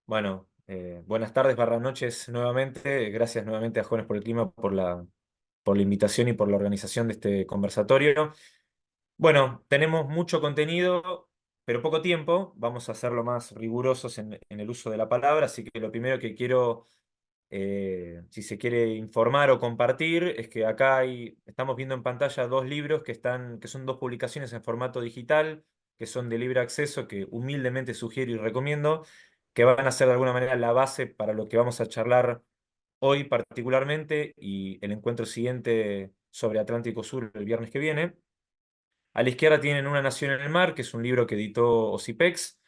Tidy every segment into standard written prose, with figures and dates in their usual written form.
Bueno, buenas tardes, barra noches nuevamente. Gracias nuevamente a Jóvenes por el Clima por la invitación y por la organización de este conversatorio. Bueno, tenemos mucho contenido, pero poco tiempo. Vamos a hacerlo más rigurosos en el uso de la palabra, así que lo primero que quiero, si se quiere informar o compartir, es que acá estamos viendo en pantalla dos libros que son dos publicaciones en formato digital, que son de libre acceso, que humildemente sugiero y recomiendo, que van a ser de alguna manera la base para lo que vamos a charlar hoy particularmente y el encuentro siguiente sobre Atlántico Sur el viernes que viene. A la izquierda tienen Una nación en el mar, que es un libro que editó Ocipex.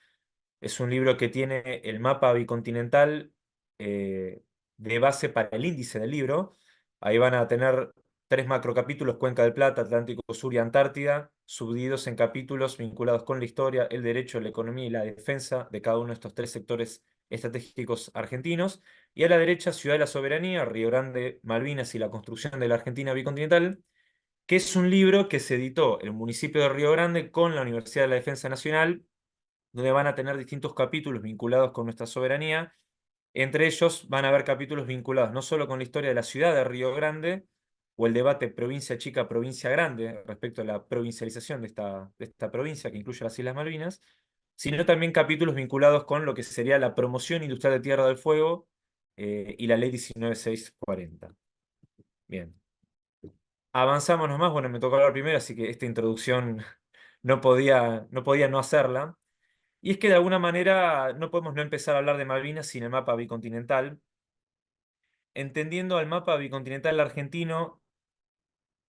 Es un libro que tiene el mapa bicontinental eh, de base para el índice del libro. Ahí van a tener tres macrocapítulos: Cuenca del Plata, Atlántico Sur y Antártida, subdivididos en capítulos vinculados con la historia, el derecho, la economía y la defensa de cada uno de estos tres sectores estratégicos argentinos. Y a la derecha, Ciudad de la Soberanía, Río Grande, Malvinas y la construcción de la Argentina bicontinental, que es un libro que se editó en el municipio de Río Grande con la Universidad de la Defensa Nacional, donde van a tener distintos capítulos vinculados con nuestra soberanía. Entre ellos van a haber capítulos vinculados no solo con la historia de la ciudad de Río Grande o el debate provincia chica, provincia grande respecto a la provincialización de esta provincia que incluye las Islas Malvinas, sino también capítulos vinculados con lo que sería la promoción industrial de Tierra del Fuego y la ley 19640. Bien. Avanzamos nomás, bueno, me tocó hablar primero, así que esta introducción no podía no hacerla. Y es que de alguna manera no podemos no empezar a hablar de Malvinas sin el mapa bicontinental, entendiendo al mapa bicontinental argentino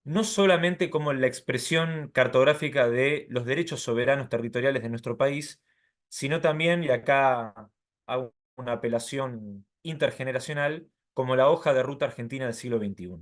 no solamente como la expresión cartográfica de los derechos soberanos territoriales de nuestro país, sino también, y acá hago una apelación intergeneracional, como la hoja de ruta argentina del siglo XXI.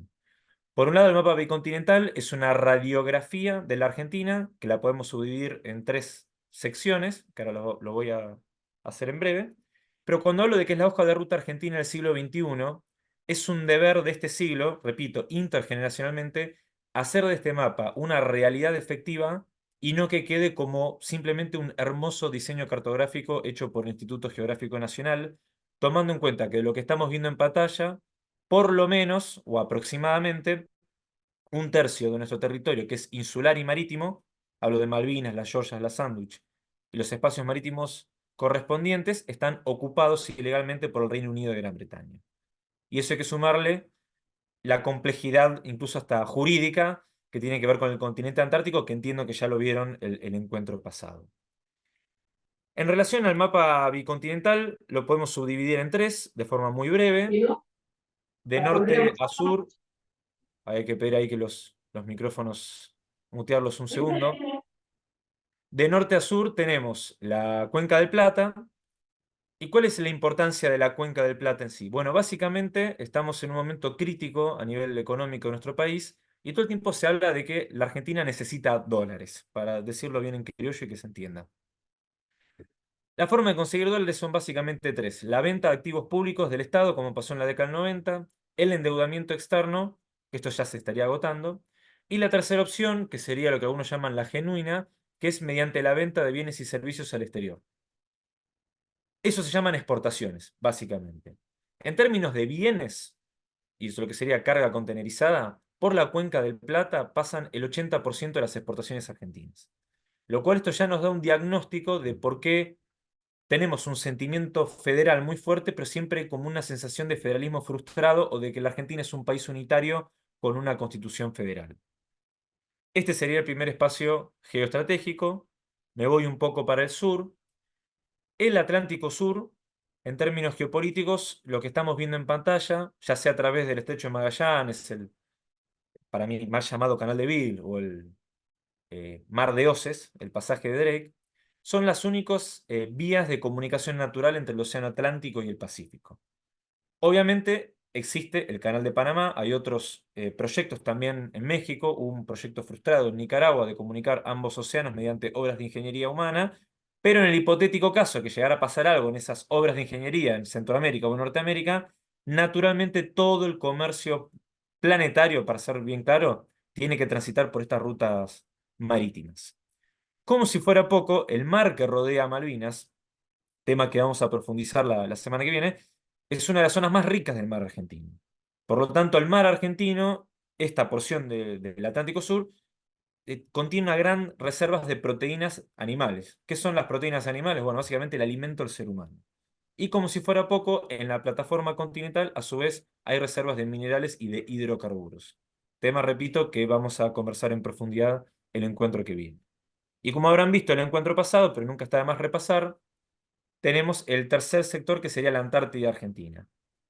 Por un lado, el mapa bicontinental es una radiografía de la Argentina, que la podemos subdividir en tres secciones, que ahora lo voy a hacer en breve. Pero cuando hablo de que es la hoja de ruta argentina del siglo XXI, es un deber de este siglo, repito, intergeneracionalmente, hacer de este mapa una realidad efectiva y no que quede como simplemente un hermoso diseño cartográfico hecho por el Instituto Geográfico Nacional, tomando en cuenta que lo que estamos viendo en pantalla, por lo menos o aproximadamente un tercio de nuestro territorio, que es insular y marítimo, hablo de Malvinas, las Georgias, las Sandwich, y los espacios marítimos correspondientes, están ocupados ilegalmente por el Reino Unido de Gran Bretaña. Y eso hay que sumarle la complejidad, incluso hasta jurídica, que tiene que ver con el continente antártico, que entiendo que ya lo vieron el encuentro pasado. En relación al mapa bicontinental, lo podemos subdividir en tres, de forma muy breve, de norte a sur. Hay que pedir ahí que los micrófonos, mutearlos un segundo. De norte a sur tenemos la Cuenca del Plata. ¿Y cuál es la importancia de la Cuenca del Plata en sí? Bueno, básicamente estamos en un momento crítico a nivel económico de nuestro país y todo el tiempo se habla de que la Argentina necesita dólares, para decirlo bien en criollo y que se entienda. La forma de conseguir dólares son básicamente tres: la venta de activos públicos del Estado, como pasó en la década del 90, el endeudamiento externo, que esto ya se estaría agotando, y la tercera opción, que sería lo que algunos llaman la genuina, que es mediante la venta de bienes y servicios al exterior. Eso se llaman exportaciones, básicamente. En términos de bienes, y eso lo que sería carga contenerizada, por la Cuenca del Plata pasan el 80% de las exportaciones argentinas. Lo cual esto ya nos da un diagnóstico de por qué tenemos un sentimiento federal muy fuerte, pero siempre como una sensación de federalismo frustrado o de que la Argentina es un país unitario con una constitución federal. Este sería el primer espacio geoestratégico. Me voy un poco para el sur. El Atlántico Sur, en términos geopolíticos, lo que estamos viendo en pantalla, ya sea a través del Estrecho de Magallanes, el para mí mal llamado Canal de Beagle, o el Mar de Oses, el pasaje de Drake, son las únicas vías de comunicación natural entre el Océano Atlántico y el Pacífico. Obviamente existe el Canal de Panamá, hay otros proyectos también en México, hubo un proyecto frustrado en Nicaragua de comunicar ambos océanos mediante obras de ingeniería humana, pero en el hipotético caso que llegara a pasar algo en esas obras de ingeniería en Centroamérica o en Norteamérica, naturalmente todo el comercio planetario, para ser bien claro, tiene que transitar por estas rutas marítimas. Como si fuera poco, el mar que rodea Malvinas tema que vamos a profundizar la semana que viene, es una de las zonas más ricas del mar argentino. Por lo tanto, el mar argentino, esta porción del Atlántico Sur, contiene una gran reservas de proteínas animales. ¿Qué son las proteínas animales? Bueno, básicamente el alimento del ser humano. Y como si fuera poco, en la plataforma continental, a su vez, hay reservas de minerales y de hidrocarburos. Tema, repito, que vamos a conversar en profundidad el encuentro que viene. Y como habrán visto el encuentro pasado, pero nunca está de más repasar, tenemos el tercer sector que sería la Antártida Argentina.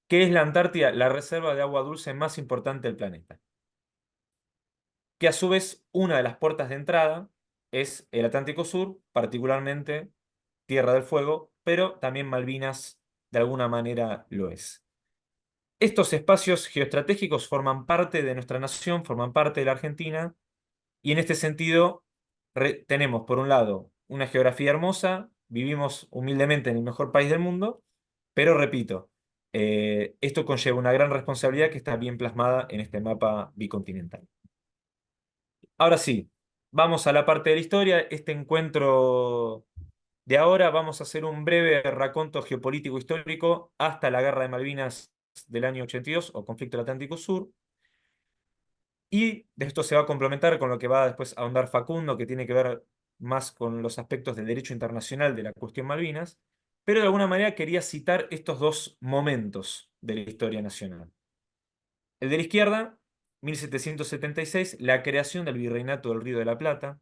¿Qué es la Antártida? La reserva de agua dulce más importante del planeta. Que a su vez una de las puertas de entrada es el Atlántico Sur, particularmente Tierra del Fuego, pero también Malvinas de alguna manera lo es. Estos espacios geoestratégicos forman parte de nuestra nación, forman parte de la Argentina, y en este sentido tenemos, por un lado, una geografía hermosa, vivimos humildemente en el mejor país del mundo, pero repito, esto conlleva una gran responsabilidad que está bien plasmada en este mapa bicontinental. Ahora sí, vamos a la parte de la historia. Este encuentro de ahora vamos a hacer un breve raconto geopolítico histórico hasta la Guerra de Malvinas del año 82 o conflicto del Atlántico Sur. Y de esto se va a complementar con lo que va después a ahondar Facundo, que tiene que ver más con los aspectos del derecho internacional de la cuestión Malvinas. Pero de alguna manera quería citar estos dos momentos de la historia nacional. El de la izquierda, 1776, la creación del Virreinato del Río de la Plata,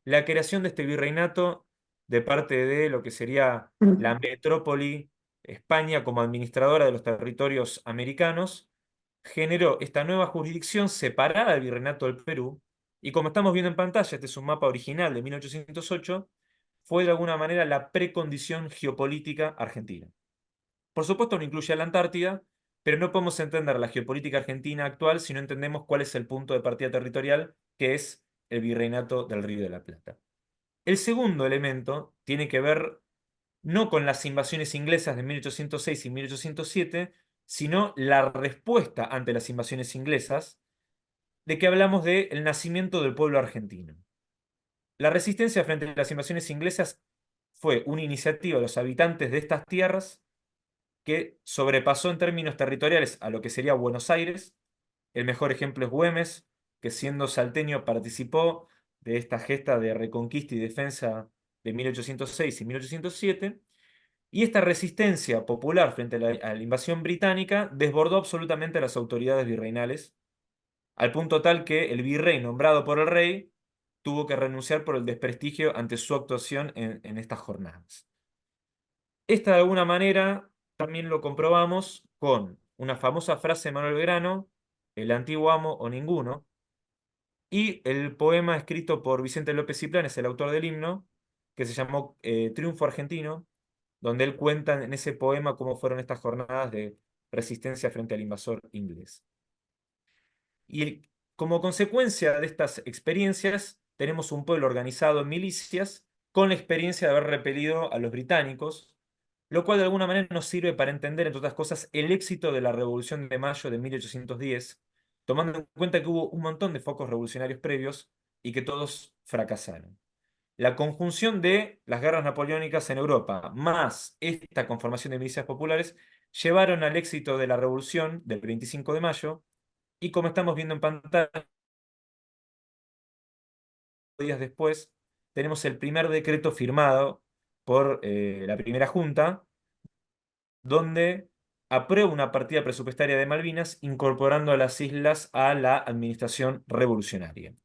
la creación de este virreinato de parte de lo que sería la metrópoli España como administradora de los territorios americanos, generó esta nueva jurisdicción separada del virreinato del Perú, y como estamos viendo en pantalla, este es un mapa original de 1808, fue de alguna manera la precondición geopolítica argentina. Por supuesto no incluye a la Antártida, pero no podemos entender la geopolítica argentina actual si no entendemos cuál es el punto de partida territorial, que es el virreinato del Río de la Plata. El segundo elemento tiene que ver no con las invasiones inglesas de 1806 y 1807, sino la respuesta ante las invasiones inglesas, de que hablamos del nacimiento del pueblo argentino. La resistencia frente a las invasiones inglesas fue una iniciativa de los habitantes de estas tierras que sobrepasó en términos territoriales a lo que sería Buenos Aires. El mejor ejemplo es Güemes, que siendo salteño participó de esta gesta de reconquista y defensa de 1806 y 1807, y esta resistencia popular frente a la invasión británica desbordó absolutamente a las autoridades virreinales, al punto tal que el virrey nombrado por el rey tuvo que renunciar por el desprestigio ante su actuación en estas jornadas. Esta de alguna manera también lo comprobamos con una famosa frase de Manuel Belgrano, el antiguo amo o ninguno, y el poema escrito por Vicente López Ciplanes, el autor del himno, que se llamó Triunfo Argentino, donde él cuenta en ese poema cómo fueron estas jornadas de resistencia frente al invasor inglés. Y como consecuencia de estas experiencias, tenemos un pueblo organizado en milicias con la experiencia de haber repelido a los británicos, lo cual de alguna manera nos sirve para entender, entre otras cosas, el éxito de la Revolución de Mayo de 1810, tomando en cuenta que hubo un montón de focos revolucionarios previos y que todos fracasaron. La conjunción de las guerras napoleónicas en Europa más esta conformación de milicias populares llevaron al éxito de la Revolución del 25 de mayo, y como estamos viendo en pantalla, días después, tenemos el primer decreto firmado por la primera junta, donde aprueba una partida presupuestaria de Malvinas incorporando a las islas a la administración revolucionaria.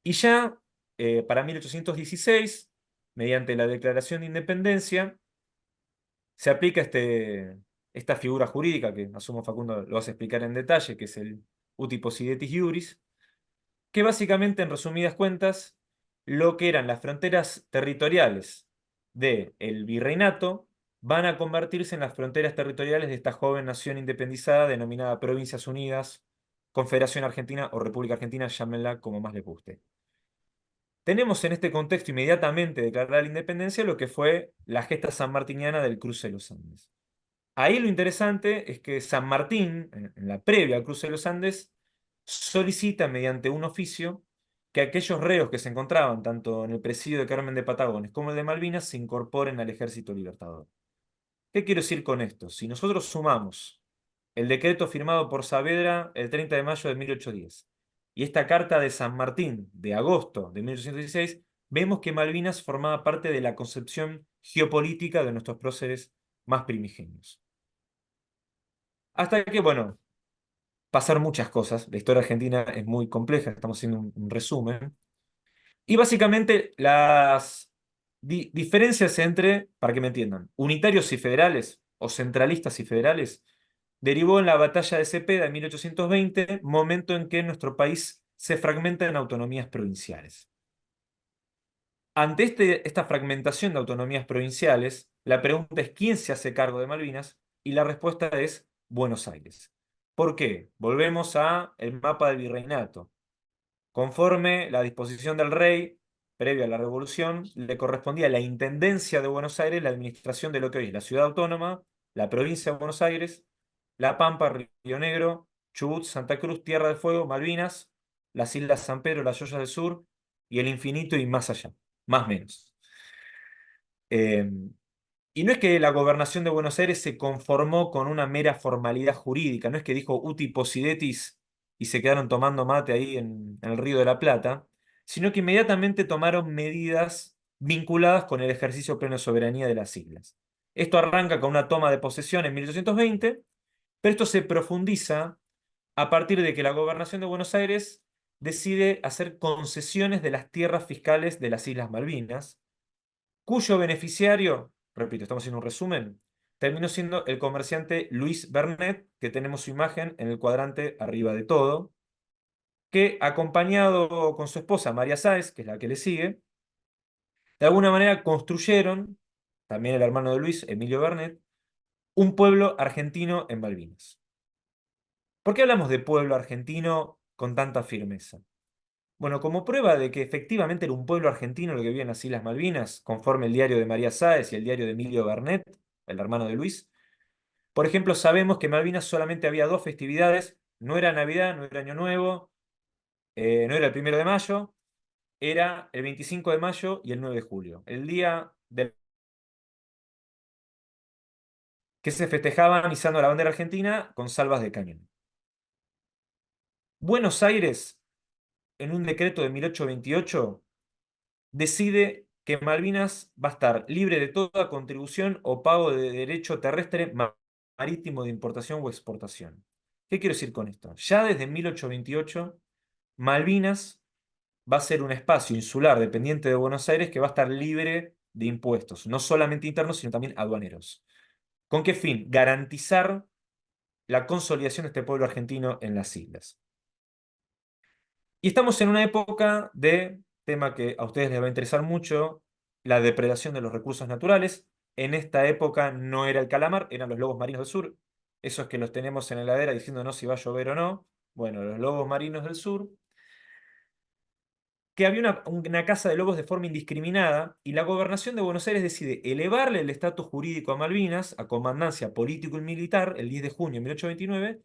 Y ya para 1816, mediante la Declaración de Independencia, se aplica esta figura jurídica que asumo Facundo lo vas a explicar en detalle, que es el uti possidetis iuris, que básicamente, en resumidas cuentas, lo que eran las fronteras territoriales del virreinato van a convertirse en las fronteras territoriales de esta joven nación independizada denominada Provincias Unidas, Confederación Argentina o República Argentina, llámenla como más les guste. Tenemos en este contexto inmediatamente declarar la independencia lo que fue la gesta sanmartiniana del cruce de los Andes. Ahí lo interesante es que San Martín, en la previa al cruce de los Andes, solicita mediante un oficio que aquellos reos que se encontraban tanto en el presidio de Carmen de Patagones como el de Malvinas se incorporen al Ejército Libertador. ¿Qué quiero decir con esto? Si nosotros sumamos el decreto firmado por Saavedra el 30 de mayo de 1810 y esta carta de San Martín de agosto de 1816, vemos que Malvinas formaba parte de la concepción geopolítica de nuestros próceres más primigenios. Hasta que, bueno, pasaron muchas cosas. La historia argentina es muy compleja, estamos haciendo un resumen. Y básicamente las diferencias entre, para que me entiendan, unitarios y federales o centralistas y federales, derivó en la batalla de Cepeda en 1820, momento en que nuestro país se fragmenta en autonomías provinciales. Ante esta fragmentación de autonomías provinciales, la pregunta es ¿quién se hace cargo de Malvinas? Y la respuesta es Buenos Aires. ¿Por qué? Volvemos a el mapa del virreinato. Conforme la disposición del rey, previo a la revolución, le correspondía a la Intendencia de Buenos Aires la administración de lo que hoy es la ciudad autónoma, la provincia de Buenos Aires, La Pampa, Río Negro, Chubut, Santa Cruz, Tierra del Fuego, Malvinas, las Islas San Pedro, las Joyas del Sur y el infinito y más allá, más menos. Eh, y no es que la gobernación de Buenos Aires se conformó con una mera formalidad jurídica, no es que dijo uti possidetis y se quedaron tomando mate ahí en el Río de la Plata, sino que inmediatamente tomaron medidas vinculadas con el ejercicio pleno de soberanía de las islas. Esto arranca con una toma de posesión en 1820, pero esto se profundiza a partir de que la gobernación de Buenos Aires decide hacer concesiones de las tierras fiscales de las Islas Malvinas, cuyo beneficiario, repito, estamos haciendo un resumen, terminó siendo el comerciante Luis Bernet, que tenemos su imagen en el cuadrante arriba de todo, que acompañado con su esposa María Sáez, que es la que le sigue, de alguna manera construyeron, también el hermano de Luis, Emilio Bernet, un pueblo argentino en Malvinas. ¿Por qué hablamos de pueblo argentino con tanta firmeza? Bueno, como prueba de que efectivamente era un pueblo argentino lo que vivía en las Islas Malvinas, conforme el diario de María Sáez y el diario de Emilio Bernet, el hermano de Luis, por ejemplo, sabemos que en Malvinas solamente había dos festividades, no era Navidad, no era Año Nuevo, no era el 1 de mayo, era el 25 de mayo y el 9 de julio, el día que se festejaban izando la bandera argentina con salvas de cañón. Buenos Aires, en un decreto de 1828, decide que Malvinas va a estar libre de toda contribución o pago de derecho terrestre marítimo de importación o exportación. ¿Qué quiero decir con esto? Ya desde 1828, Malvinas va a ser un espacio insular dependiente de Buenos Aires que va a estar libre de impuestos, no solamente internos, sino también aduaneros. ¿Con qué fin? Garantizar la consolidación de este pueblo argentino en las islas. Y estamos en una época de, tema que a ustedes les va a interesar mucho, la depredación de los recursos naturales. En esta época no era el calamar, eran los lobos marinos del sur. Esos que los tenemos en la heladera diciéndonos si va a llover o no. Bueno, los lobos marinos del sur. Que había una caza de lobos de forma indiscriminada y la gobernación de Buenos Aires decide elevarle el estatus jurídico a Malvinas, a comandancia político y militar, el 10 de junio de 1829,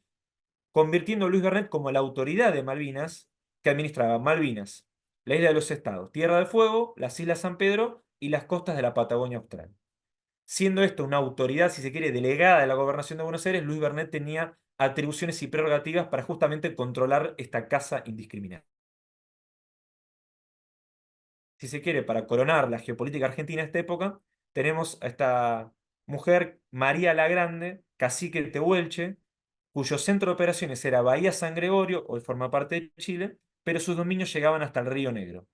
convirtiendo a Luis Bernet como la autoridad de Malvinas, que administraba Malvinas, la isla de los Estados, Tierra del Fuego, las Islas San Pedro y las costas de la Patagonia Austral. Siendo esto una autoridad, si se quiere, delegada de la gobernación de Buenos Aires, Luis Bernet tenía atribuciones y prerrogativas para justamente controlar esta caza indiscriminada. Si se quiere, para coronar la geopolítica argentina de esta época, tenemos a esta mujer, María la Grande, cacique de Tehuelche, cuyo centro de operaciones era Bahía San Gregorio, hoy forma parte de Chile, pero sus dominios llegaban hasta el Río Negro.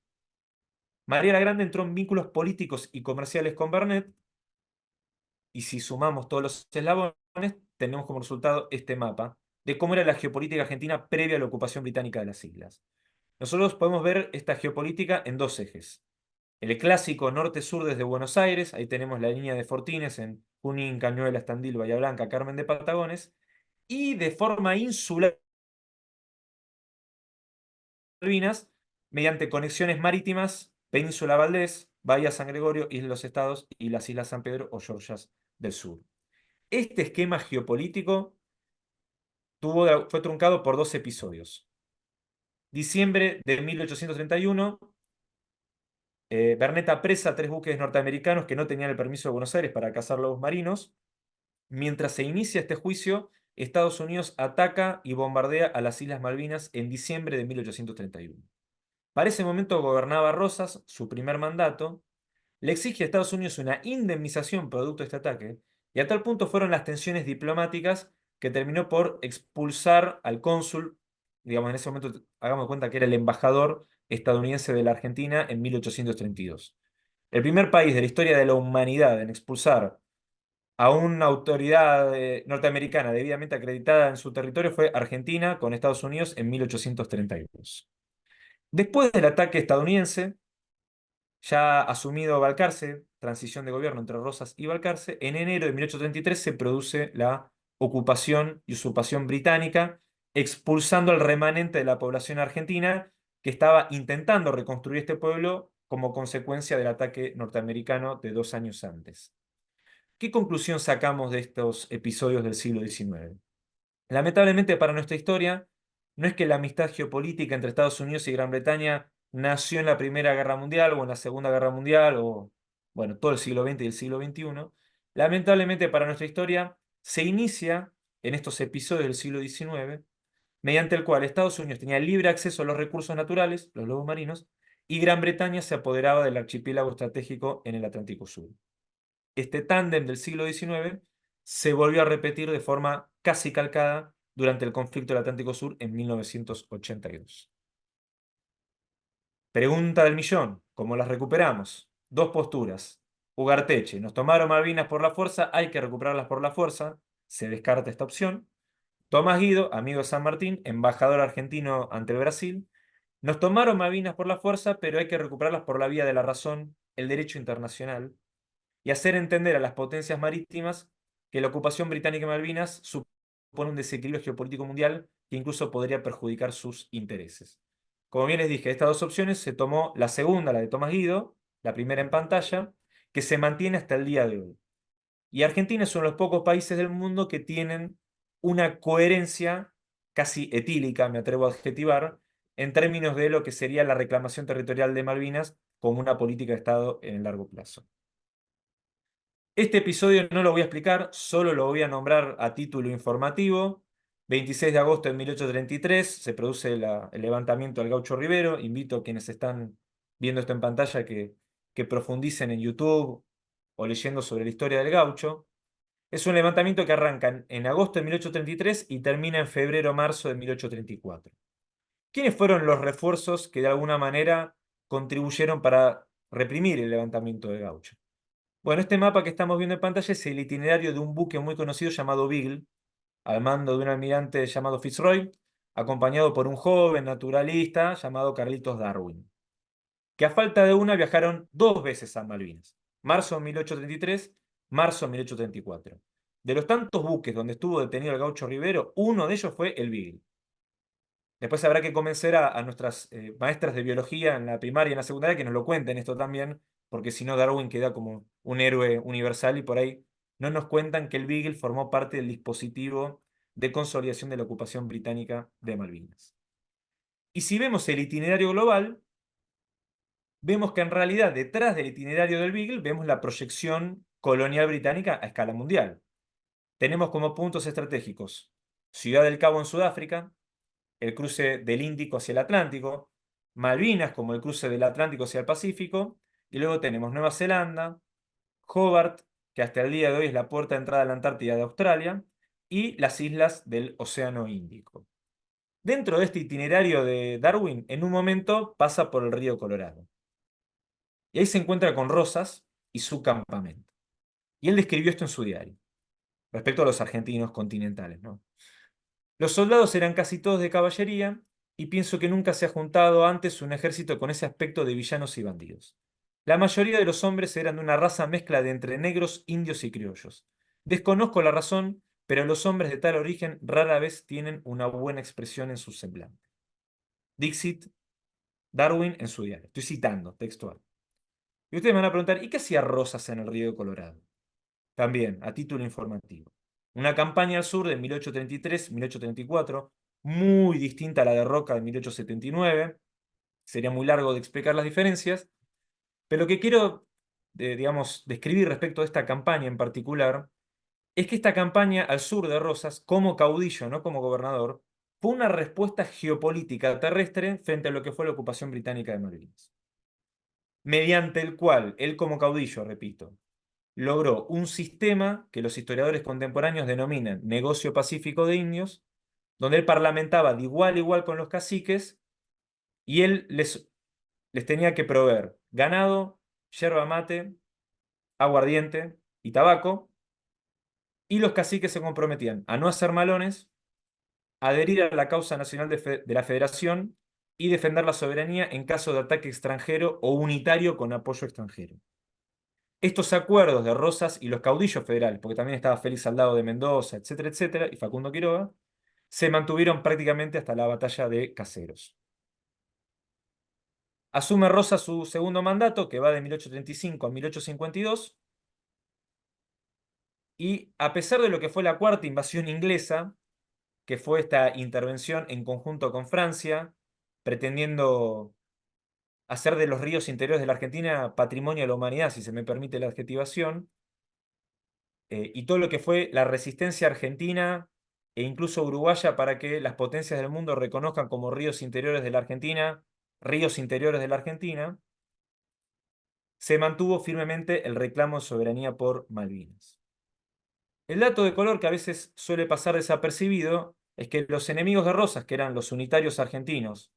María la Grande entró en vínculos políticos y comerciales con Bernet, y si sumamos todos los eslabones, tenemos como resultado este mapa de cómo era la geopolítica argentina previa a la ocupación británica de las islas. Nosotros podemos ver esta geopolítica en dos ejes. El clásico norte-sur desde Buenos Aires, ahí tenemos la línea de Fortines en Junín, Cañuelas, Tandil, Bahía Blanca, Carmen de Patagones, y de forma insular Malvinas, mediante conexiones marítimas, Península Valdés, Bahía San Gregorio, Islas de los Estados y las Islas San Pedro o Georgias del Sur. Este esquema geopolítico fue truncado por dos episodios. Diciembre de 1831, Bernet apresa 3 buques norteamericanos que no tenían el permiso de Buenos Aires para cazar lobos marinos. Mientras se inicia este juicio, Estados Unidos ataca y bombardea a las Islas Malvinas en diciembre de 1831. Para ese momento gobernaba Rosas, su primer mandato, le exige a Estados Unidos una indemnización producto de este ataque, y a tal punto fueron las tensiones diplomáticas que terminó por expulsar al cónsul, digamos, en ese momento, hagamos de cuenta que era el embajador estadounidense de la Argentina en 1832. El primer país de la historia de la humanidad en expulsar a una autoridad norteamericana debidamente acreditada en su territorio fue Argentina con Estados Unidos en 1832. Después del ataque estadounidense, ya asumido Balcarce, transición de gobierno entre Rosas y Balcarce, en enero de 1833 se produce la ocupación y usurpación británica, expulsando al remanente de la población argentina que estaba intentando reconstruir este pueblo como consecuencia del ataque norteamericano de 2 años antes. ¿Qué conclusión sacamos de estos episodios del siglo XIX? Lamentablemente para nuestra historia, no es que la amistad geopolítica entre Estados Unidos y Gran Bretaña nació en la Primera Guerra Mundial o en la Segunda Guerra Mundial o, bueno, todo el siglo XX y el siglo XXI. Lamentablemente para nuestra historia se inicia en estos episodios del siglo XIX, mediante el cual Estados Unidos tenía libre acceso a los recursos naturales, los lobos marinos, y Gran Bretaña se apoderaba del archipiélago estratégico en el Atlántico Sur. Este tándem del siglo XIX se volvió a repetir de forma casi calcada durante el conflicto del Atlántico Sur en 1982. Pregunta del millón: ¿cómo las recuperamos? Dos posturas. Ugarteche: nos tomaron Malvinas por la fuerza, hay que recuperarlas por la fuerza. Se descarta esta opción. Tomás Guido, amigo de San Martín, embajador argentino ante el Brasil: nos tomaron Malvinas por la fuerza, pero hay que recuperarlas por la vía de la razón, el derecho internacional, y hacer entender a las potencias marítimas que la ocupación británica de Malvinas supone un desequilibrio geopolítico mundial que incluso podría perjudicar sus intereses. Como bien les dije, de estas dos opciones se tomó la segunda, la de Tomás Guido, la primera en pantalla, que se mantiene hasta el día de hoy. Y Argentina es uno de los pocos países del mundo que tienen una coherencia casi etílica, me atrevo a adjetivar, en términos de lo que sería la reclamación territorial de Malvinas como una política de Estado en el largo plazo. Este episodio no lo voy a explicar, solo lo voy a nombrar a título informativo. 26 de agosto de 1833 se produce el levantamiento del Gaucho Rivero. Invito a quienes están viendo esto en pantalla que profundicen en YouTube o leyendo sobre la historia del Gaucho. Es un levantamiento que arranca en agosto de 1833 y termina en febrero-marzo de 1834. ¿Quiénes fueron los refuerzos que de alguna manera contribuyeron para reprimir el levantamiento del Gaucho? Bueno, este mapa que estamos viendo en pantalla es el itinerario de un buque muy conocido llamado Beagle, al mando de un almirante llamado Fitzroy, acompañado por un joven naturalista llamado Carlitos Darwin, que a falta de una viajaron 2 veces a Malvinas, marzo de 1833, marzo de 1834. De los tantos buques donde estuvo detenido el Gaucho Rivero, uno de ellos fue el Beagle. Después habrá que convencer a nuestras maestras de biología en la primaria y en la secundaria que nos lo cuenten esto también, porque si no Darwin queda como un héroe universal y por ahí no nos cuentan que el Beagle formó parte del dispositivo de consolidación de la ocupación británica de Malvinas. Y si vemos el itinerario global, vemos que en realidad detrás del itinerario del Beagle vemos la proyección colonial británica a escala mundial. Tenemos como puntos estratégicos Ciudad del Cabo en Sudáfrica, el cruce del Índico hacia el Atlántico, Malvinas como el cruce del Atlántico hacia el Pacífico, y luego tenemos Nueva Zelanda, Hobart, que hasta el día de hoy es la puerta de entrada a la Antártida de Australia, y las islas del Océano Índico. Dentro de este itinerario de Darwin, en un momento pasa por el río Colorado. Y ahí se encuentra con Rosas y su campamento. Y él describió esto en su diario, respecto a los argentinos continentales, ¿no? Los soldados eran casi todos de caballería, y pienso que nunca se ha juntado antes un ejército con ese aspecto de villanos y bandidos. La mayoría de los hombres eran de una raza mezcla de entre negros, indios y criollos. Desconozco la razón, pero los hombres de tal origen rara vez tienen una buena expresión en su semblante. Dixit, Darwin en su diario. Estoy citando, textual. Y ustedes me van a preguntar, ¿y qué hacía Rosas en el río Colorado? También, a título informativo. Una campaña al sur de 1833-1834, muy distinta a la de Roca de 1879. Sería muy largo de explicar las diferencias, pero lo que quiero, digamos, describir respecto de esta campaña en particular es que esta campaña al sur de Rosas, como caudillo, no como gobernador, fue una respuesta geopolítica terrestre frente a lo que fue la ocupación británica de Malvinas, mediante el cual él como caudillo, repito, logró un sistema que los historiadores contemporáneos denominan negocio pacífico de indios, donde él parlamentaba de igual a igual con los caciques y él les tenía que proveer ganado, yerba mate, aguardiente y tabaco, y los caciques se comprometían a no hacer malones, adherir a la causa nacional de la Federación y defender la soberanía en caso de ataque extranjero o unitario con apoyo extranjero. Estos acuerdos de Rosas y los caudillos federales, porque también estaba Félix Salgado de Mendoza, etcétera, etcétera, y Facundo Quiroga, se mantuvieron prácticamente hasta la batalla de Caseros. Asume Rosas su segundo mandato, que va de 1835 a 1852, y a pesar de lo que fue la cuarta invasión inglesa, que fue esta intervención en conjunto con Francia, pretendiendo hacer de los ríos interiores de la Argentina patrimonio de la humanidad, si se me permite la adjetivación, y todo lo que fue la resistencia argentina e incluso uruguaya para que las potencias del mundo reconozcan como ríos interiores de la Argentina, ríos interiores de la Argentina, se mantuvo firmemente el reclamo de soberanía por Malvinas. El dato de color que a veces suele pasar desapercibido es que los enemigos de Rosas, que eran los unitarios argentinos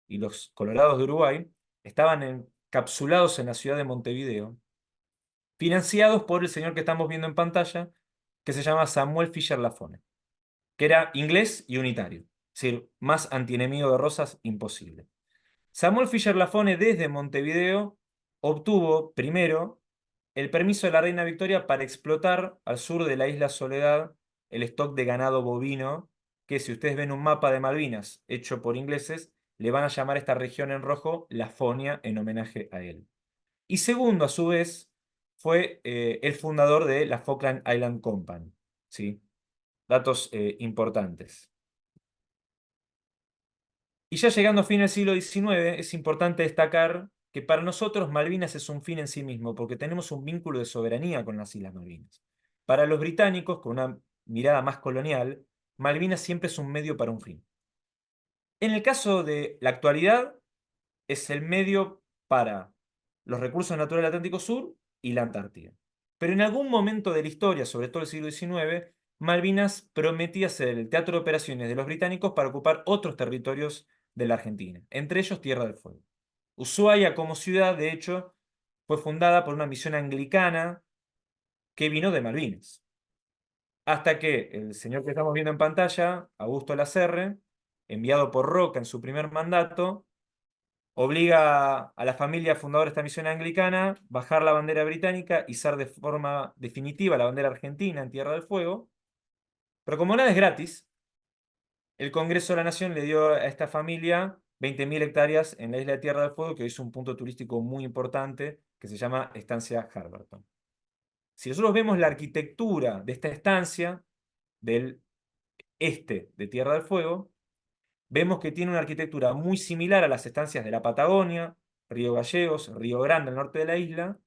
y los colorados de Uruguay, estaban encapsulados en la ciudad de Montevideo, financiados por el señor que estamos viendo en pantalla, que se llama Samuel Fisher Lafone, que era inglés y unitario. Es decir, más antienemigo de Rosas, imposible. Samuel Fisher Lafone desde Montevideo obtuvo primero el permiso de la reina Victoria para explotar al sur de la isla Soledad el stock de ganado bovino, que si ustedes ven un mapa de Malvinas hecho por ingleses, le van a llamar a esta región en rojo Lafonia en homenaje a él. Y segundo, a su vez, fue el fundador de la Falkland Island Company. ¿Sí? Datos importantes. Y ya llegando a fin del siglo XIX, es importante destacar que para nosotros Malvinas es un fin en sí mismo, porque tenemos un vínculo de soberanía con las Islas Malvinas. Para los británicos, con una mirada más colonial, Malvinas siempre es un medio para un fin. En el caso de la actualidad, es el medio para los recursos naturales del Atlántico Sur y la Antártida. Pero en algún momento de la historia, sobre todo el siglo XIX, Malvinas prometía ser el teatro de operaciones de los británicos para ocupar otros territorios de la Argentina, entre ellos Tierra del Fuego. Ushuaia como ciudad, de hecho, fue fundada por una misión anglicana que vino de Malvinas. Hasta que el señor que estamos viendo en pantalla, Augusto Lacerre, enviado por Roca en su primer mandato, obliga a la familia fundadora de esta misión anglicana bajar la bandera británica, izar de forma definitiva la bandera argentina en Tierra del Fuego. Pero como nada es gratis, el Congreso de la Nación le dio a esta familia 20.000 hectáreas en la isla de Tierra del Fuego, que hoy es un punto turístico muy importante, que se llama Estancia Harberton. Si nosotros vemos la arquitectura de esta estancia, del este de Tierra del Fuego, vemos que tiene una arquitectura muy similar a las estancias de la Patagonia, Río Gallegos, Río Grande, al norte de la isla,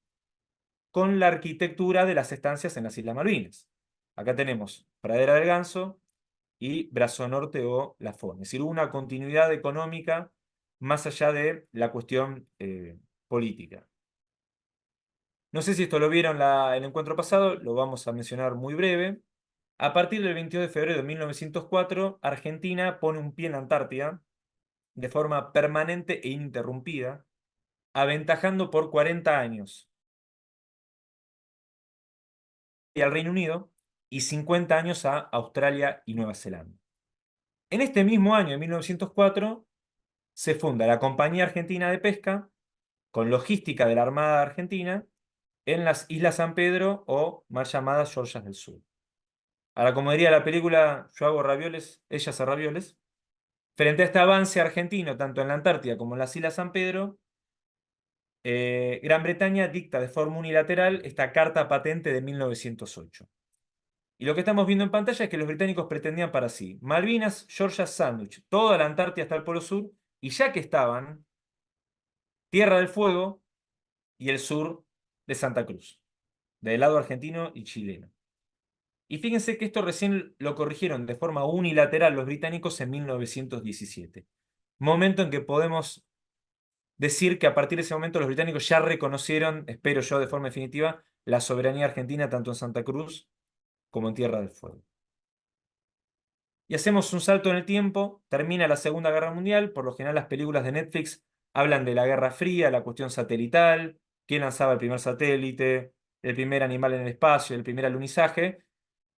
con la arquitectura de las estancias en las Islas Malvinas. Acá tenemos Pradera del Ganso y Brazo Norte o La Fon. Es decir, una continuidad económica más allá de la cuestión política. No sé si esto lo vieron el encuentro pasado, lo vamos a mencionar muy breve. A partir del 22 de febrero de 1904, Argentina pone un pie en la Antártida de forma permanente e ininterrumpida, aventajando por 40 años al Reino Unido y 50 años a Australia y Nueva Zelanda. En este mismo año, en 1904, se funda la Compañía Argentina de Pesca, con logística de la Armada Argentina, en las Islas San Pedro o más llamadas Georgias del Sur. Ahora, como diría la película, yo hago ravioles, ella hace ravioles. Frente a este avance argentino, tanto en la Antártida como en las Islas San Pedro, Gran Bretaña dicta de forma unilateral esta carta patente de 1908. Y lo que estamos viendo en pantalla es que los británicos pretendían para sí Malvinas, Georgia, Sandwich, toda la Antártida hasta el Polo Sur, y ya que estaban, Tierra del Fuego y el sur de Santa Cruz, del lado argentino y chileno. Y fíjense que esto recién lo corrigieron de forma unilateral los británicos en 1917. Momento en que podemos decir que a partir de ese momento los británicos ya reconocieron, espero yo de forma definitiva, la soberanía argentina tanto en Santa Cruz como en Tierra del Fuego. Y hacemos un salto en el tiempo, termina la Segunda Guerra Mundial, por lo general las películas de Netflix hablan de la Guerra Fría, la cuestión satelital, quién lanzaba el primer satélite, el primer animal en el espacio, el primer alunizaje,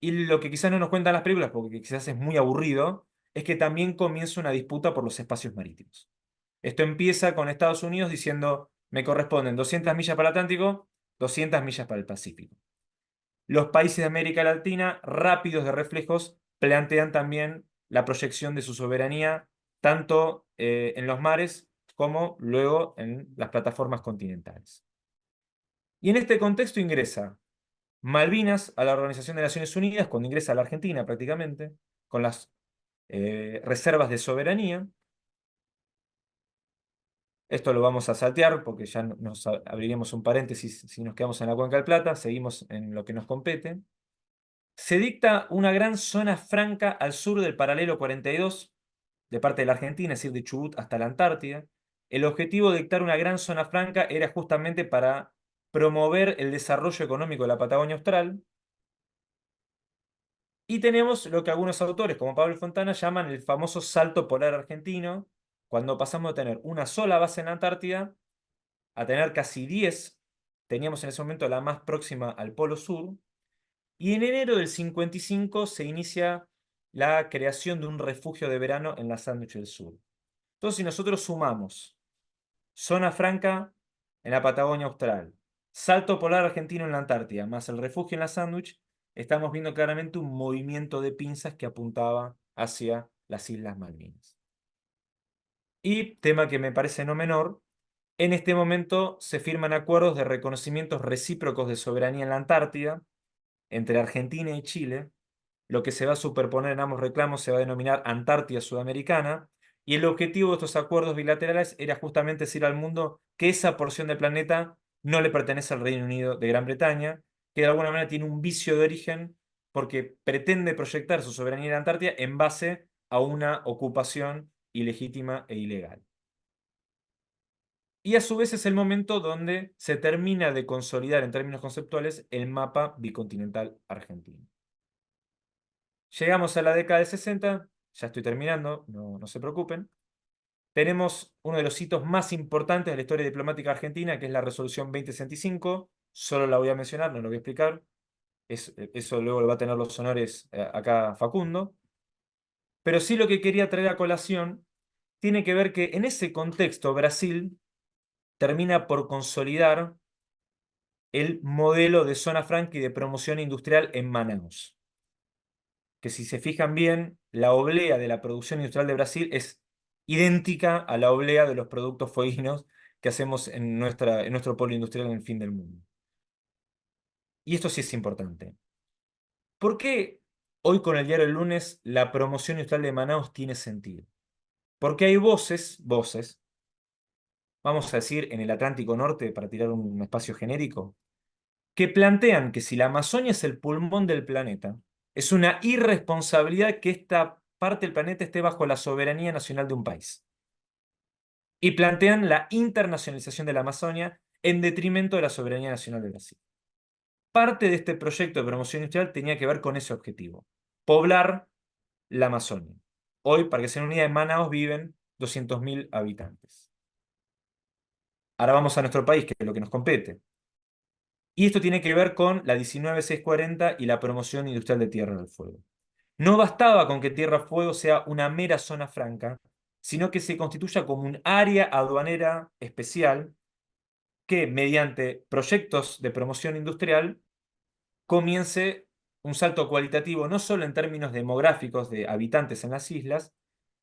y lo que quizás no nos cuentan las películas, porque quizás es muy aburrido, es que también comienza una disputa por los espacios marítimos. Esto empieza con Estados Unidos diciendo, me corresponden 200 millas para el Atlántico, 200 millas para el Pacífico. Los países de América Latina, rápidos de reflejos, plantean también la proyección de su soberanía, tanto en los mares como luego en las plataformas continentales. Y en este contexto ingresa Malvinas a la Organización de Naciones Unidas, cuando ingresa a la Argentina prácticamente, con las reservas de soberanía. Esto lo vamos a saltear porque ya nos abriríamos un paréntesis si nos quedamos en la Cuenca del Plata, seguimos en lo que nos compete. Se dicta una gran zona franca al sur del paralelo 42, de parte de la Argentina, es decir, de Chubut hasta la Antártida. El objetivo de dictar una gran zona franca era justamente para promover el desarrollo económico de la Patagonia Austral. Y tenemos lo que algunos autores, como Pablo Fontana, llaman el famoso salto polar argentino, cuando pasamos de tener una sola base en la Antártida a tener casi 10. Teníamos en ese momento la más próxima al Polo Sur. Y en enero del 55 se inicia la creación de un refugio de verano en la Sandwich del Sur. Entonces, si nosotros sumamos zona franca en la Patagonia Austral, salto polar argentino en la Antártida, más el refugio en la Sandwich, estamos viendo claramente un movimiento de pinzas que apuntaba hacia las Islas Malvinas. Y, tema que me parece no menor, en este momento se firman acuerdos de reconocimientos recíprocos de soberanía en la Antártida entre Argentina y Chile. Lo que se va a superponer en ambos reclamos se va a denominar Antártida Sudamericana, y el objetivo de estos acuerdos bilaterales era justamente decir al mundo que esa porción del planeta no le pertenece al Reino Unido de Gran Bretaña, que de alguna manera tiene un vicio de origen porque pretende proyectar su soberanía en la Antártida en base a una ocupación ilegítima e ilegal. Y a su vez es el momento donde se termina de consolidar en términos conceptuales el mapa bicontinental argentino. Llegamos a la década de 60, ya estoy terminando, no se preocupen. Tenemos uno de los hitos más importantes de la historia diplomática argentina, que es la Resolución 2065. Solo la voy a mencionar, no lo voy a explicar. Eso luego lo va a tener los honores acá Facundo. Pero sí lo que quería traer a colación tiene que ver que en ese contexto Brasil termina por consolidar el modelo de zona franca y de promoción industrial en Manaus. Que si se fijan bien, la oblea de la producción industrial de Brasil es idéntica a la oblea de los productos fueguinos que hacemos en nuestro polo industrial en el fin del mundo. Y esto sí es importante. ¿Por qué hoy con el diario El Lunes la promoción industrial de Manaus tiene sentido? Porque hay voces, vamos a decir en el Atlántico Norte, para tirar un espacio genérico, que plantean que si la Amazonia es el pulmón del planeta, es una irresponsabilidad que esta parte del planeta esté bajo la soberanía nacional de un país. Y plantean la internacionalización de la Amazonia en detrimento de la soberanía nacional de Brasil. Parte de este proyecto de promoción industrial tenía que ver con ese objetivo: poblar la Amazonia. Hoy, para que se den una idea, en Manaus viven 200.000 habitantes. Ahora vamos a nuestro país, que es lo que nos compete. Y esto tiene que ver con la 19640 y la promoción industrial de Tierra del Fuego. No bastaba con que Tierra del Fuego sea una mera zona franca, sino que se constituya como un área aduanera especial que, mediante proyectos de promoción industrial, comience un salto cualitativo no solo en términos demográficos de habitantes en las islas,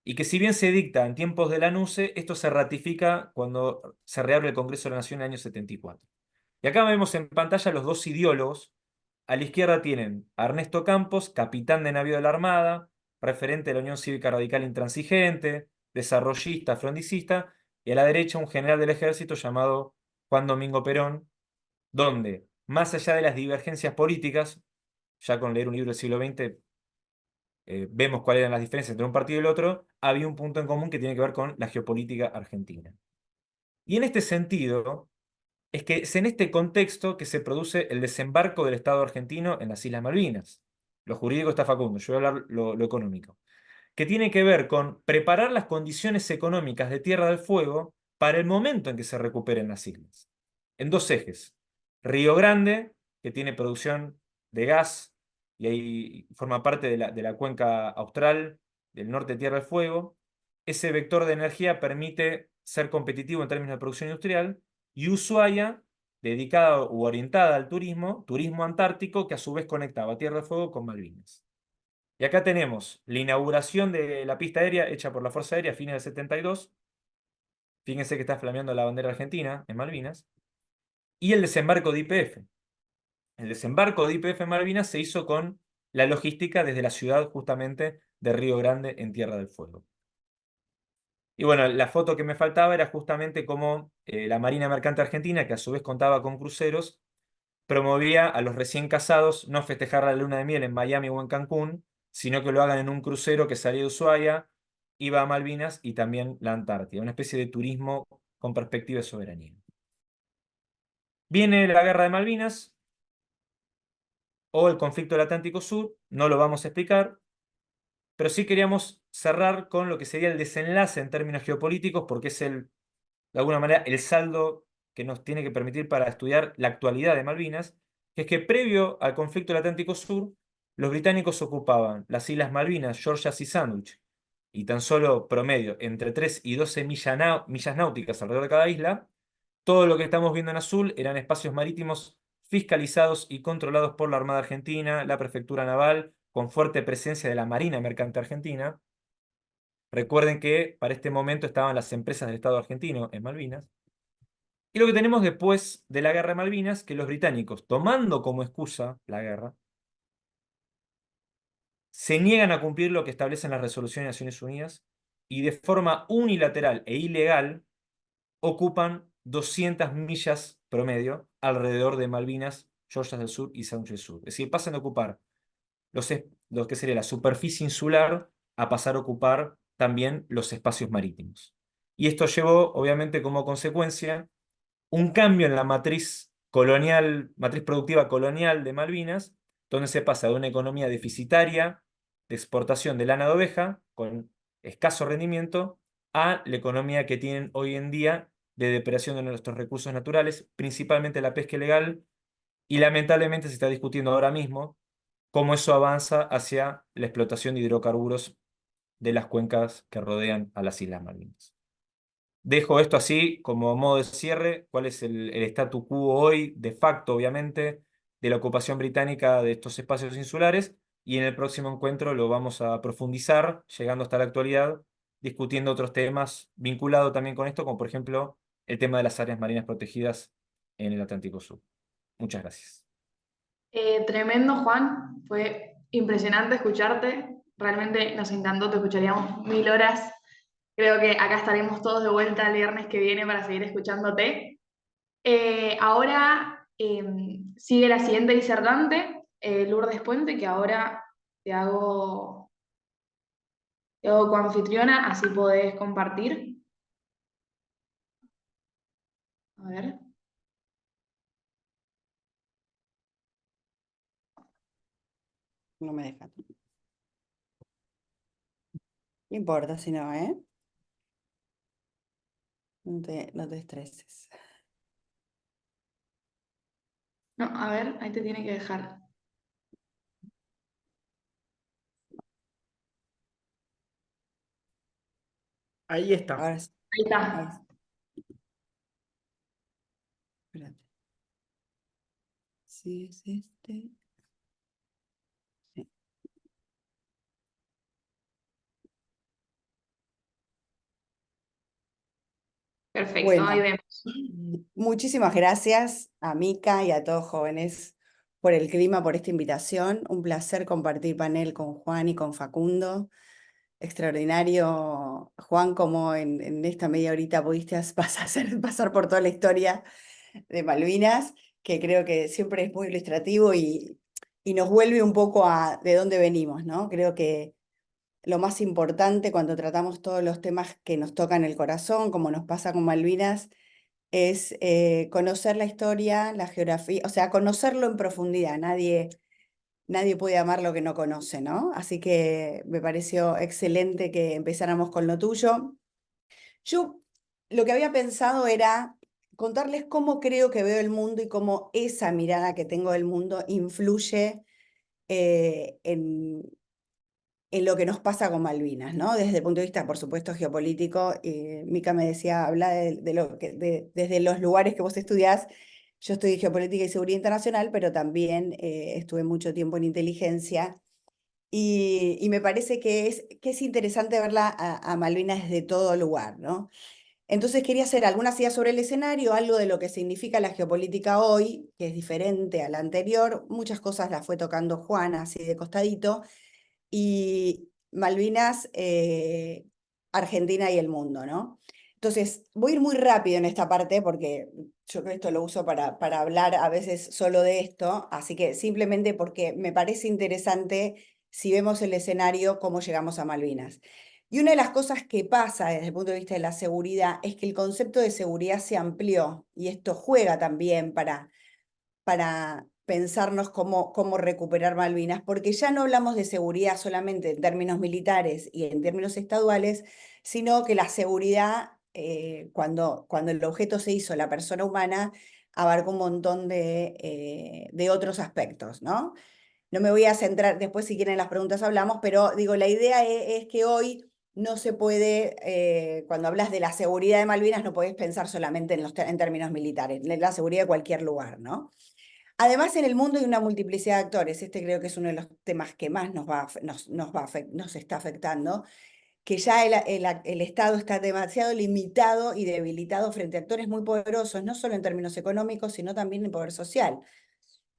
y que si bien se dicta en tiempos de la NUCE, esto se ratifica cuando se reabre el Congreso de la Nación en el año 74. Y acá vemos en pantalla los dos ideólogos A la izquierda tienen a Ernesto Campos, capitán de navío de la Armada, referente de la Unión Cívica Radical Intransigente, desarrollista, frondicista, y a la derecha un general del ejército llamado Juan Domingo Perón, donde, más allá de las divergencias políticas, ya con leer un libro del siglo XX vemos cuáles eran las diferencias entre un partido y el otro, había un punto en común que tiene que ver con la geopolítica argentina. Y en este sentido, es que es en este contexto que se produce el desembarco del Estado argentino en las Islas Malvinas. Lo jurídico está Facundo, yo voy a hablar lo económico, que tiene que ver con preparar las condiciones económicas de Tierra del Fuego para el momento en que se recuperen las islas. En dos ejes. Río Grande, que tiene producción de gas y ahí forma parte de la cuenca austral del norte de Tierra del Fuego. Ese vector de energía permite ser competitivo en términos de producción industrial. Y Ushuaia, dedicada u orientada al turismo, turismo antártico, que a su vez conectaba Tierra del Fuego con Malvinas. Y acá tenemos la inauguración de la pista aérea hecha por la Fuerza Aérea a fines del 72. Fíjense que está flameando la bandera argentina en Malvinas. Y el desembarco de YPF. El desembarco de YPF en Malvinas se hizo con la logística desde la ciudad justamente de Río Grande en Tierra del Fuego. Y bueno, la foto que me faltaba era justamente cómo la Marina Mercante Argentina, que a su vez contaba con cruceros, promovía a los recién casados no festejar la luna de miel en Miami o en Cancún, sino que lo hagan en un crucero que salía de Ushuaia, iba a Malvinas y también la Antártida, una especie de turismo con perspectiva de soberanía. Viene la guerra de Malvinas o el conflicto del Atlántico Sur, no lo vamos a explicar, pero sí queríamos cerrar con lo que sería el desenlace en términos geopolíticos, porque es de alguna manera el saldo que nos tiene que permitir para estudiar la actualidad de Malvinas, que es que previo al conflicto del Atlántico Sur, los británicos ocupaban las Islas Malvinas, Georgias y Sandwich, y tan solo promedio entre 3 y 12 millas náuticas alrededor de cada isla. Todo lo que estamos viendo en azul eran espacios marítimos fiscalizados y controlados por la Armada Argentina, la Prefectura Naval, con fuerte presencia de la Marina Mercante Argentina. Recuerden que para este momento estaban las empresas del Estado argentino en Malvinas. Y lo que tenemos después de la guerra de Malvinas, que los británicos, tomando como excusa la guerra, se niegan a cumplir lo que establecen las resoluciones de Naciones Unidas y de forma unilateral e ilegal ocupan 200 millas promedio alrededor de Malvinas, Georgias del Sur y Sandwich del Sur. Es decir, pasan a ocupar lo que sería la superficie insular a pasar a ocupar también los espacios marítimos. Y esto llevó, obviamente, como consecuencia un cambio en la matriz colonial, matriz productiva colonial de Malvinas, donde se pasa de una economía deficitaria de exportación de lana de oveja, con escaso rendimiento, a la economía que tienen hoy en día de depredación de nuestros recursos naturales, principalmente la pesca ilegal, y lamentablemente se está discutiendo ahora mismo cómo eso avanza hacia la explotación de hidrocarburos de las cuencas que rodean a las Islas Malvinas. Dejo esto así como modo de cierre, cuál es el statu quo hoy, de facto obviamente, de la ocupación británica de estos espacios insulares, y en el próximo encuentro lo vamos a profundizar, llegando hasta la actualidad, discutiendo otros temas vinculados también con esto, como por ejemplo el tema de las áreas marinas protegidas en el Atlántico Sur. Muchas gracias. Tremendo, Juan. Fue impresionante escucharte. Realmente nos encantó, te escucharíamos 1000 horas. Creo que acá estaremos todos de vuelta el viernes que viene para seguir escuchándote. Ahora sigue la siguiente disertante, Lourdes Puente, que ahora te hago coanfitriona, así podés compartir. A ver. No me dejan. No importa si no, ¿eh? No te estreses. No, a ver, ahí te tiene que dejar. Ahí está. Ahora sí. Ahí Ahí está. sí. Espérate. Sí, es este. Sí. Perfecto, ahí Bueno, vemos. muchísimas gracias a Mica y a todos jóvenes por el clima, por esta invitación. Un placer compartir panel con Juan y con Facundo. Extraordinario, Juan, como en esta media horita pudiste pasar por toda la historia de Malvinas, que creo que siempre es muy ilustrativo y nos vuelve un poco a de dónde venimos, ¿no? Creo que lo más importante cuando tratamos todos los temas que nos tocan el corazón, como nos pasa con Malvinas, es conocer la historia, la geografía, o sea, conocerlo en profundidad. Nadie puede amar lo que no conoce, ¿no? Así que me pareció excelente que empezáramos con lo tuyo. Yo lo que había pensado era contarles cómo creo que veo el mundo y cómo esa mirada que tengo del mundo influye eh, en, en lo que nos pasa con Malvinas, ¿no? Desde el punto de vista, por supuesto, geopolítico. Mica me decía, habla desde los lugares que vos estudiás. Yo estudié geopolítica y seguridad internacional, pero también estuve mucho tiempo en inteligencia. Y me parece que es interesante verla a Malvinas desde todo lugar, ¿no? Entonces quería hacer algunas ideas sobre el escenario, algo de lo que significa la geopolítica hoy, que es diferente a la anterior. Muchas cosas las fue tocando Juana, así de costadito. Y Malvinas, Argentina y el mundo, ¿no? Entonces, voy a ir muy rápido en esta parte porque yo creo que esto lo uso para hablar a veces solo de esto, así que simplemente porque me parece interesante si vemos el escenario, cómo llegamos a Malvinas. Y una de las cosas que pasa desde el punto de vista de la seguridad es que el concepto de seguridad se amplió y esto juega también para pensarnos cómo recuperar Malvinas, porque ya no hablamos de seguridad solamente en términos militares y en términos estaduales, sino que la seguridad, cuando el objeto se hizo, la persona humana, abarca un montón de otros aspectos, ¿no? No me voy a centrar, después si quieren las preguntas hablamos, pero digo, la idea es que hoy no se puede, cuando hablas de la seguridad de Malvinas, no podés pensar solamente en términos militares, la seguridad de cualquier lugar, ¿no? Además, en el mundo hay una multiplicidad de actores. Este creo que es uno de los temas que más nos está afectando, que ya el Estado está demasiado limitado y debilitado frente a actores muy poderosos, no solo en términos económicos, sino también en poder social.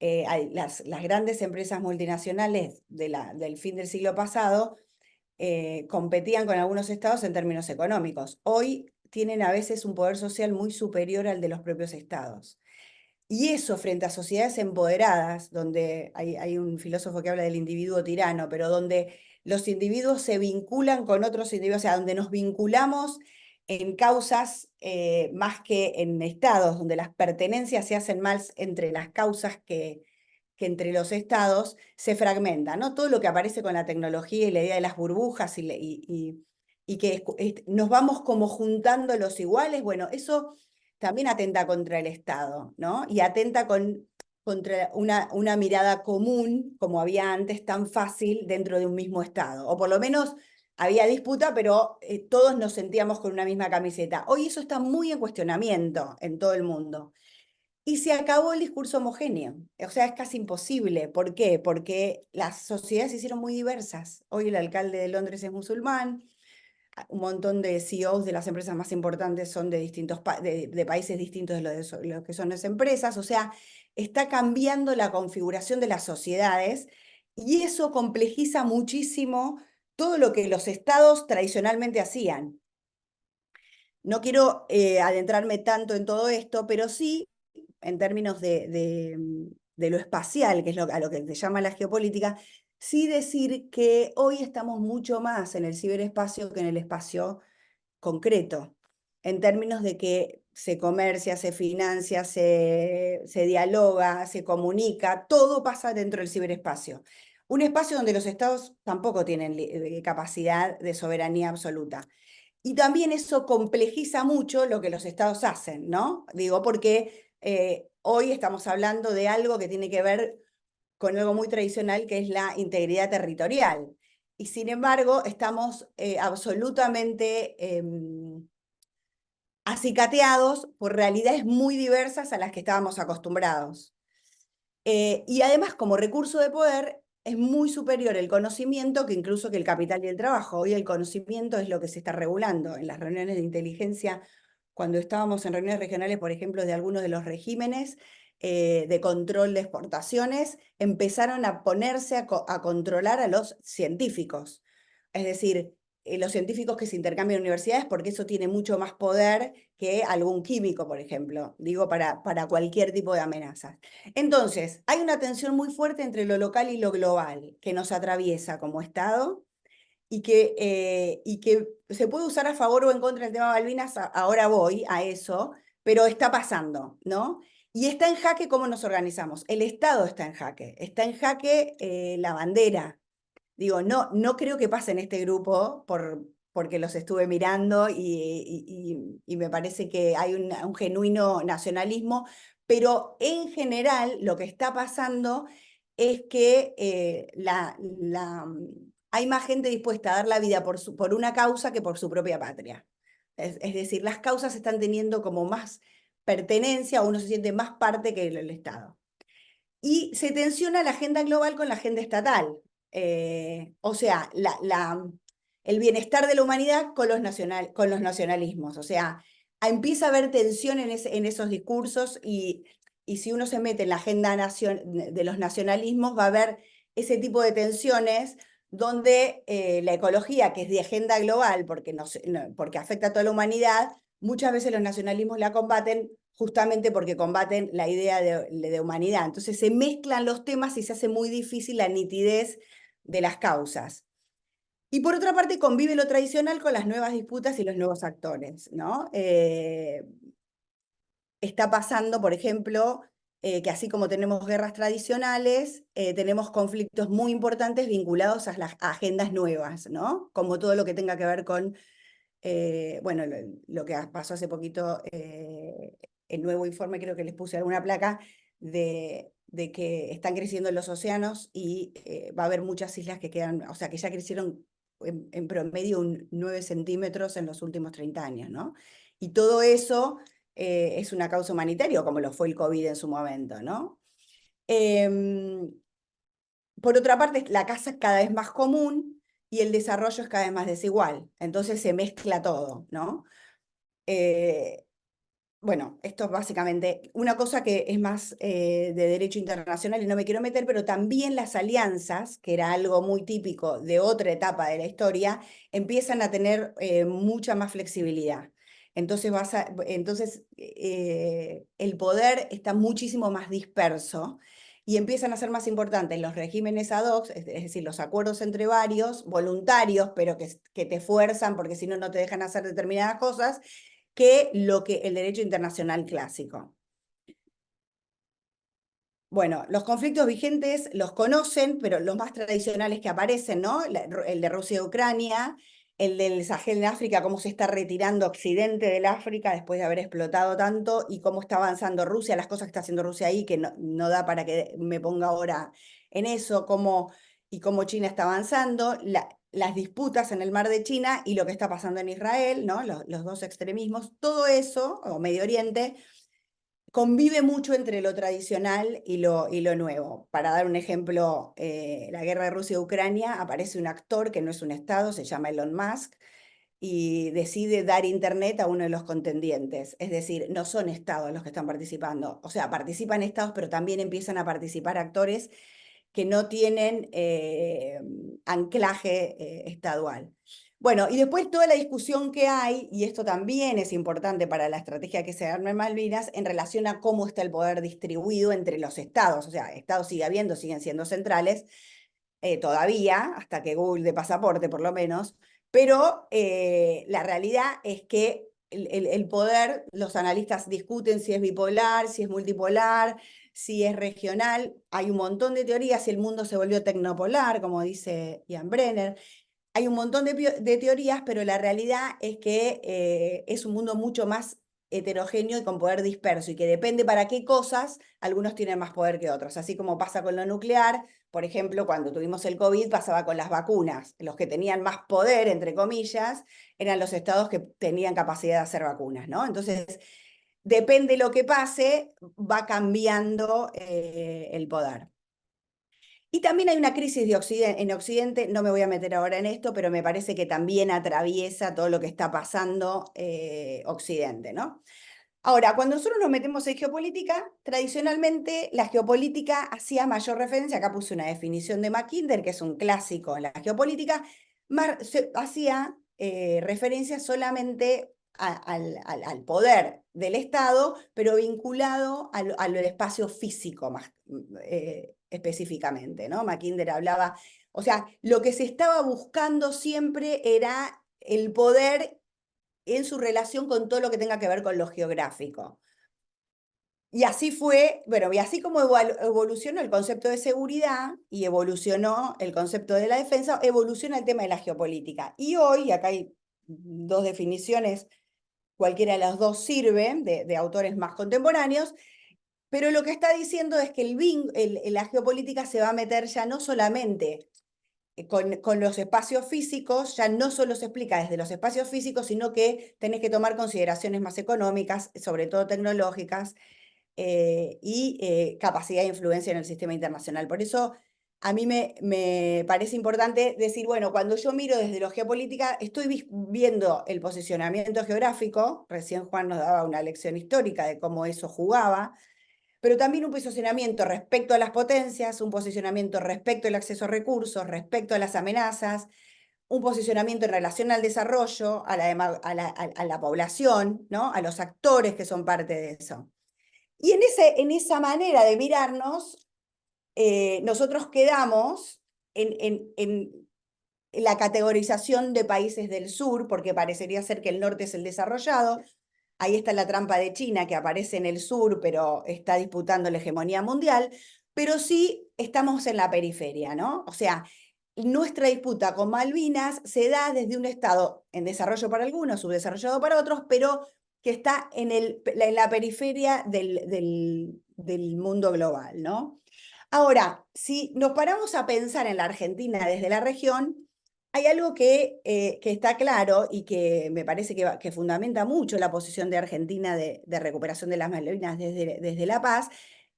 Las grandes empresas multinacionales del fin del siglo pasado competían con algunos estados en términos económicos. Hoy tienen a veces un poder social muy superior al de los propios estados. Y eso frente a sociedades empoderadas, donde hay un filósofo que habla del individuo tirano, pero donde los individuos se vinculan con otros individuos, o sea, donde nos vinculamos en causas más que en estados, donde las pertenencias se hacen más entre las causas que entre los estados, se fragmenta, ¿no? Todo lo que aparece con la tecnología y la idea de las burbujas y que nos vamos como juntando los iguales, bueno, eso también atenta contra el Estado, ¿no? Y atenta contra una mirada común, como había antes, tan fácil dentro de un mismo Estado. O por lo menos había disputa, pero todos nos sentíamos con una misma camiseta. Hoy eso está muy en cuestionamiento en todo el mundo. Y se acabó el discurso homogéneo. O sea, es casi imposible. ¿Por qué? Porque las sociedades se hicieron muy diversas. Hoy el alcalde de Londres es musulmán, un montón de CEOs de las empresas más importantes son de distintos de países distintos de lo que son las empresas, o sea, está cambiando la configuración de las sociedades y eso complejiza muchísimo todo lo que los estados tradicionalmente hacían. No quiero adentrarme tanto en todo esto, pero sí, en términos de lo espacial, que es a lo que se llama la geopolítica, sí decir que hoy estamos mucho más en el ciberespacio que en el espacio concreto, en términos de que se comercia, se financia, se dialoga, se comunica, todo pasa dentro del ciberespacio. Un espacio donde los estados tampoco tienen capacidad de soberanía absoluta. Y también eso complejiza mucho lo que los estados hacen, ¿no? Digo, porque hoy estamos hablando de algo que tiene que ver con algo muy tradicional que es la integridad territorial. Y sin embargo, estamos absolutamente acicateados por realidades muy diversas a las que estábamos acostumbrados. Y además, como recurso de poder, es muy superior el conocimiento que incluso que el capital y el trabajo. Hoy el conocimiento es lo que se está regulando. En las reuniones de inteligencia, cuando estábamos en reuniones regionales, por ejemplo, de algunos de los regímenes, de control de exportaciones, empezaron a ponerse a controlar a los científicos. Es decir, los científicos que se intercambian en universidades, porque eso tiene mucho más poder que algún químico, por ejemplo, digo, para cualquier tipo de amenazas. Entonces, hay una tensión muy fuerte entre lo local y lo global que nos atraviesa como Estado y que se puede usar a favor o en contra del tema Malvinas, ahora voy a eso, pero está pasando, ¿no? Y está en jaque cómo nos organizamos. El Estado está en jaque la bandera. Digo, no creo que pase en este grupo porque los estuve mirando y me parece que hay un genuino nacionalismo, pero en general lo que está pasando es que hay más gente dispuesta a dar la vida por una causa que por su propia patria. Es decir, las causas están teniendo como más pertenencia, o uno se siente más parte que el Estado. Y se tensiona la agenda global con la agenda estatal. O sea, el bienestar de la humanidad con con los nacionalismos. O sea, empieza a haber tensión en esos discursos y si uno se mete en la agenda de los nacionalismos, va a haber ese tipo de tensiones donde la ecología, que es de agenda global porque afecta a toda la humanidad, muchas veces los nacionalismos la combaten justamente porque combaten la idea de humanidad. Entonces se mezclan los temas y se hace muy difícil la nitidez de las causas. Y por otra parte convive lo tradicional con las nuevas disputas y los nuevos actores, ¿no? Está pasando, por ejemplo, que así como tenemos guerras tradicionales, tenemos conflictos muy importantes vinculados a las agendas nuevas, ¿no? Como todo lo que tenga que ver con bueno, lo que pasó hace poquito, el nuevo informe, creo que les puse alguna placa, de que están creciendo los océanos y va a haber muchas islas que quedan, o sea, que ya crecieron en promedio 9 centímetros en los últimos 30 años, ¿no? Y todo eso es una causa humanitaria, como lo fue el COVID en su momento, ¿no? Por otra parte, la caza es cada vez más común y el desarrollo es cada vez más desigual. Entonces se mezcla todo, ¿no? Bueno, esto es básicamente una cosa que es más de derecho internacional y no me quiero meter, pero también las alianzas, que era algo muy típico de otra etapa de la historia, empiezan a tener mucha más flexibilidad. Entonces el poder está muchísimo más disperso y empiezan a ser más importantes los regímenes ad hoc, es decir, los acuerdos entre varios, voluntarios, pero que te fuerzan porque si no, no te dejan hacer determinadas cosas, que el derecho internacional clásico. Bueno, los conflictos vigentes los conocen, pero los más tradicionales que aparecen, ¿no? El de Rusia y Ucrania, el del Sahel en África, cómo se está retirando Occidente del África después de haber explotado tanto y cómo está avanzando Rusia, las cosas que está haciendo Rusia ahí, que no da para que me ponga ahora en eso, y cómo China está avanzando, las disputas en el mar de China y lo que está pasando en Israel, ¿no? Los dos extremismos, todo eso, o Medio Oriente, convive mucho entre lo tradicional y lo nuevo. Para dar un ejemplo, la guerra de Rusia y Ucrania, aparece un actor que no es un Estado, se llama Elon Musk, y decide dar internet a uno de los contendientes. Es decir, no son estados los que están participando. O sea, participan estados, pero también empiezan a participar actores que no tienen anclaje estadual. Bueno, y después toda la discusión que hay, y esto también es importante para la estrategia que se arma en Malvinas, en relación a cómo está el poder distribuido entre los estados. O sea, estados sigue habiendo, siguen siendo centrales, todavía, hasta que Google de pasaporte por lo menos, pero la realidad es que el poder, los analistas discuten si es bipolar, si es multipolar, si es regional, hay un montón de teorías, si el mundo se volvió tecnopolar, como dice Ian Brenner. Hay un montón de teorías, pero la realidad es que es un mundo mucho más heterogéneo y con poder disperso, y que depende para qué cosas, algunos tienen más poder que otros. Así como pasa con lo nuclear, por ejemplo, cuando tuvimos el COVID pasaba con las vacunas. Los que tenían más poder, entre comillas, eran los estados que tenían capacidad de hacer vacunas, ¿no? Entonces, depende de lo que pase, va cambiando el poder. Y también hay una crisis en Occidente, no me voy a meter ahora en esto, pero me parece que también atraviesa todo lo que está pasando Occidente, ¿no? Ahora, cuando nosotros nos metemos en geopolítica, tradicionalmente la geopolítica hacía mayor referencia, acá puse una definición de Mackinder, que es un clásico en la geopolítica, hacía referencia solamente al poder del Estado, pero vinculado al espacio físico más específicamente, ¿no? Mackinder hablaba, o sea, lo que se estaba buscando siempre era el poder en su relación con todo lo que tenga que ver con lo geográfico. Y así fue, bueno, y así como evolucionó el concepto de seguridad y evolucionó el concepto de la defensa, evoluciona el tema de la geopolítica. Y hoy, acá hay dos definiciones, cualquiera de las dos sirve, de autores más contemporáneos, pero lo que está diciendo es que la geopolítica se va a meter ya no solamente con los espacios físicos, ya no solo se explica desde los espacios físicos, sino que tenés que tomar consideraciones más económicas, sobre todo tecnológicas, y capacidad de influencia en el sistema internacional. Por eso a mí me parece importante decir, bueno, cuando yo miro desde la geopolítica, estoy viendo el posicionamiento geográfico, recién Juan nos daba una lección histórica de cómo eso jugaba, pero también un posicionamiento respecto a las potencias, un posicionamiento respecto al acceso a recursos, respecto a las amenazas, un posicionamiento en relación al desarrollo, a la población, ¿no? A los actores que son parte de eso. Y en esa manera de mirarnos, nosotros quedamos en la categorización de países del sur, porque parecería ser que el norte es el desarrollado. Ahí está la trampa de China, que aparece en el sur, pero está disputando la hegemonía mundial. Pero sí estamos en la periferia, ¿no? O sea, nuestra disputa con Malvinas se da desde un estado en desarrollo para algunos, subdesarrollado para otros, pero que está en la periferia del mundo global, ¿no? Ahora, si nos paramos a pensar en la Argentina desde la región, hay algo que está claro y que me parece que fundamenta mucho la posición de Argentina de recuperación de las Malvinas desde La Paz,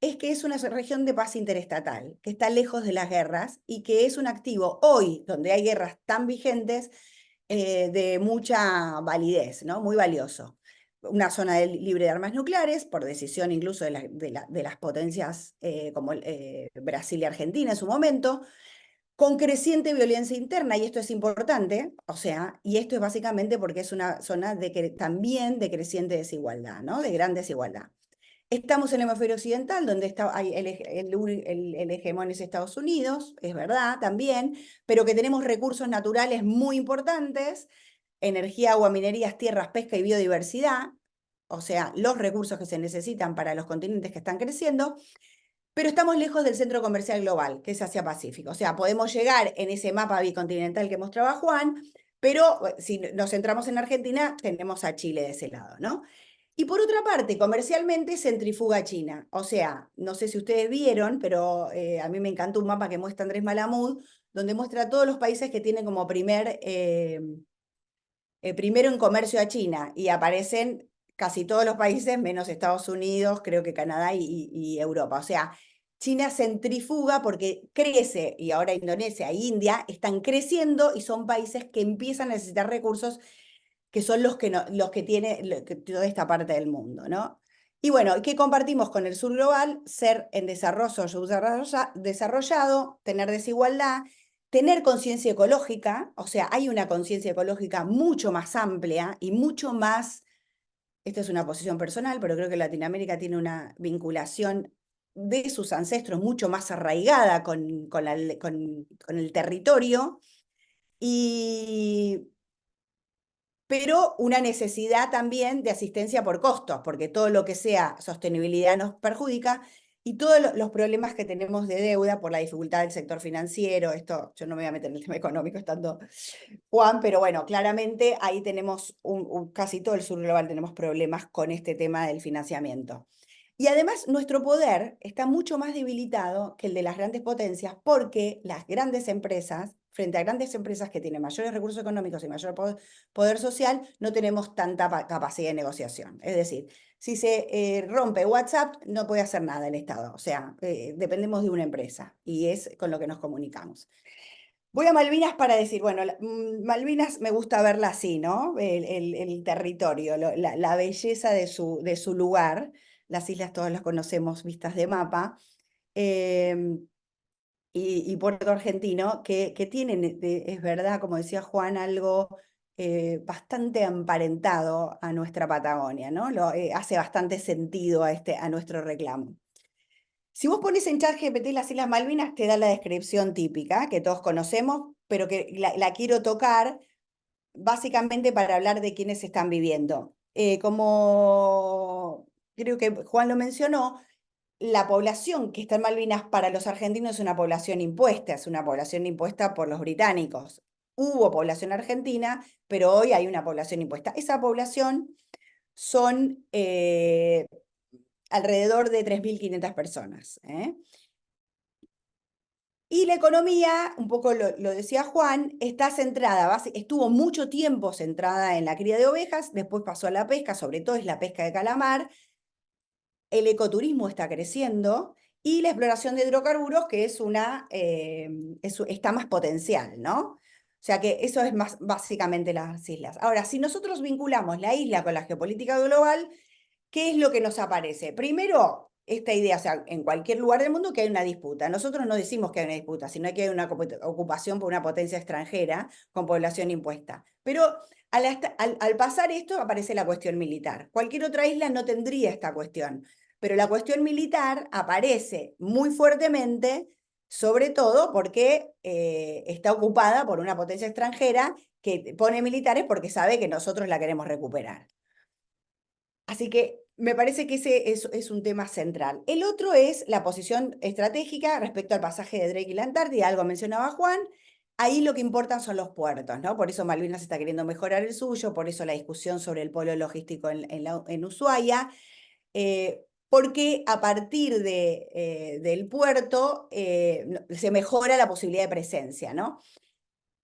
es que es una región de paz interestatal, que está lejos de las guerras y que es un activo hoy, donde hay guerras tan vigentes, de mucha validez, ¿no? Muy valioso. Una zona libre de armas nucleares, por decisión incluso de las potencias como Brasil y Argentina en su momento, con creciente violencia interna, y esto es importante, o sea, y esto es básicamente porque es una zona también de creciente desigualdad, ¿no? De gran desigualdad. Estamos en el hemisferio occidental, donde el hegemón es Estados Unidos, es verdad, también, pero que tenemos recursos naturales muy importantes, energía, agua, minerías, tierras, pesca y biodiversidad, o sea, los recursos que se necesitan para los continentes que están creciendo, pero estamos lejos del centro comercial global, que es Asia-Pacífico. O sea, podemos llegar en ese mapa bicontinental que mostraba Juan, pero si nos centramos en Argentina, tenemos a Chile de ese lado, ¿no? Y por otra parte, comercialmente centrifuga China. O sea, no sé si ustedes vieron, pero a mí me encantó un mapa que muestra Andrés Malamud, donde muestra todos los países que tienen como primero en comercio a China, y aparecen casi todos los países, menos Estados Unidos, creo que Canadá y Europa. O sea, China centrifuga porque crece, y ahora Indonesia e India están creciendo y son países que empiezan a necesitar recursos que son los que tiene toda esta parte del mundo, ¿no? Y bueno, ¿qué compartimos con el sur global? Ser en desarrollo desarrollado, tener desigualdad, tener conciencia ecológica, o sea, hay una conciencia ecológica mucho más amplia y mucho más, esta es una posición personal, pero creo que Latinoamérica tiene una vinculación de sus ancestros mucho más arraigada con el territorio, y pero una necesidad también de asistencia por costos, porque todo lo que sea sostenibilidad nos perjudica, y todos los problemas que tenemos de deuda por la dificultad del sector financiero. Esto yo no me voy a meter en el tema económico estando Juan, pero bueno, claramente ahí tenemos casi todo el sur global tenemos problemas con este tema del financiamiento. Y además nuestro poder está mucho más debilitado que el de las grandes potencias, porque las grandes empresas, frente a grandes empresas que tienen mayores recursos económicos y mayor poder social, no tenemos tanta capacidad de negociación. Es decir, si se rompe WhatsApp, no puede hacer nada el Estado. O sea, dependemos de una empresa y es con lo que nos comunicamos. Voy a Malvinas para decir, bueno, Malvinas me gusta verla así, ¿no? El territorio, la belleza de su lugar. Las islas todas las conocemos vistas de mapa. em, y Puerto Argentino, que tienen, es verdad, como decía Juan, algo bastante emparentado a nuestra Patagonia, ¿no? Hace bastante sentido a nuestro reclamo. Si vos pones en ChatGPT las Islas Malvinas, te da la descripción típica que todos conocemos, pero que la quiero tocar básicamente para hablar de quiénes están viviendo. Como creo que Juan lo mencionó, la población que está en Malvinas para los argentinos es una población impuesta por los británicos. Hubo población argentina, pero hoy hay una población impuesta. Esa población son alrededor de 3.500 personas. Y la economía, un poco lo decía Juan, está centrada, estuvo mucho tiempo centrada en la cría de ovejas, después pasó a la pesca, sobre todo es la pesca de calamar, el ecoturismo está creciendo y la exploración de hidrocarburos, que está más potencial, ¿no? O sea que eso es más básicamente las islas. Ahora, si nosotros vinculamos la isla con la geopolítica global, ¿qué es lo que nos aparece? Primero, esta idea, o sea, en cualquier lugar del mundo que hay una disputa. Nosotros no decimos que hay una disputa, sino que hay una ocupación por una potencia extranjera con población impuesta. Pero al pasar esto aparece la cuestión militar. Cualquier otra isla no tendría esta cuestión, pero la cuestión militar aparece muy fuertemente, sobre todo porque está ocupada por una potencia extranjera que pone militares porque sabe que nosotros la queremos recuperar. Así que me parece que ese es un tema central. El otro es la posición estratégica respecto al pasaje de Drake y la Antártida, algo mencionaba Juan. Ahí lo que importan son los puertos, ¿no? Por eso Malvinas está queriendo mejorar el suyo, por eso la discusión sobre el polo logístico en Ushuaia, porque a partir del puerto se mejora la posibilidad de presencia, ¿no?